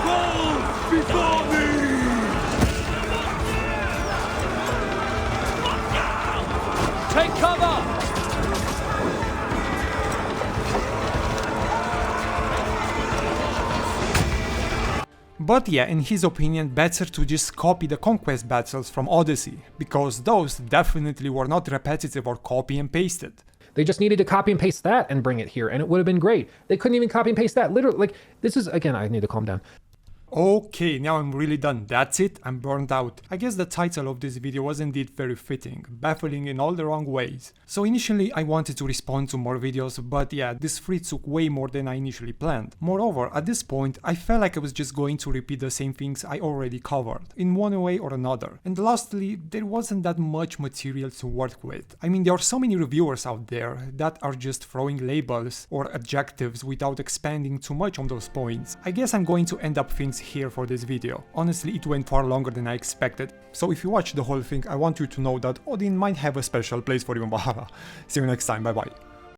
Go before me! Take cover! But yeah, in his opinion, better to just copy the conquest battles from Odyssey, because those definitely were not repetitive or copy and pasted. They just needed to copy and paste that and bring it here, and it would have been great. They couldn't even copy and paste that. Literally, like, this is, again, I need to calm down. Okay, now I'm really done. That's it, I'm burned out. I guess the title of this video was indeed very fitting, baffling in all the wrong ways. So initially I wanted to respond to more videos, but yeah, this free took way more than I initially planned. Moreover, at this point, I felt like I was just going to repeat the same things I already covered, in one way or another. And lastly, there wasn't that much material to work with. I mean, there are so many reviewers out there that are just throwing labels or adjectives without expanding too much on those points. I guess I'm going to end up things here for this video. Honestly, it went far longer than I expected. So if you watch the whole thing, I want you to know that Odin might have a special place for you in Valhalla. See you next time, bye bye.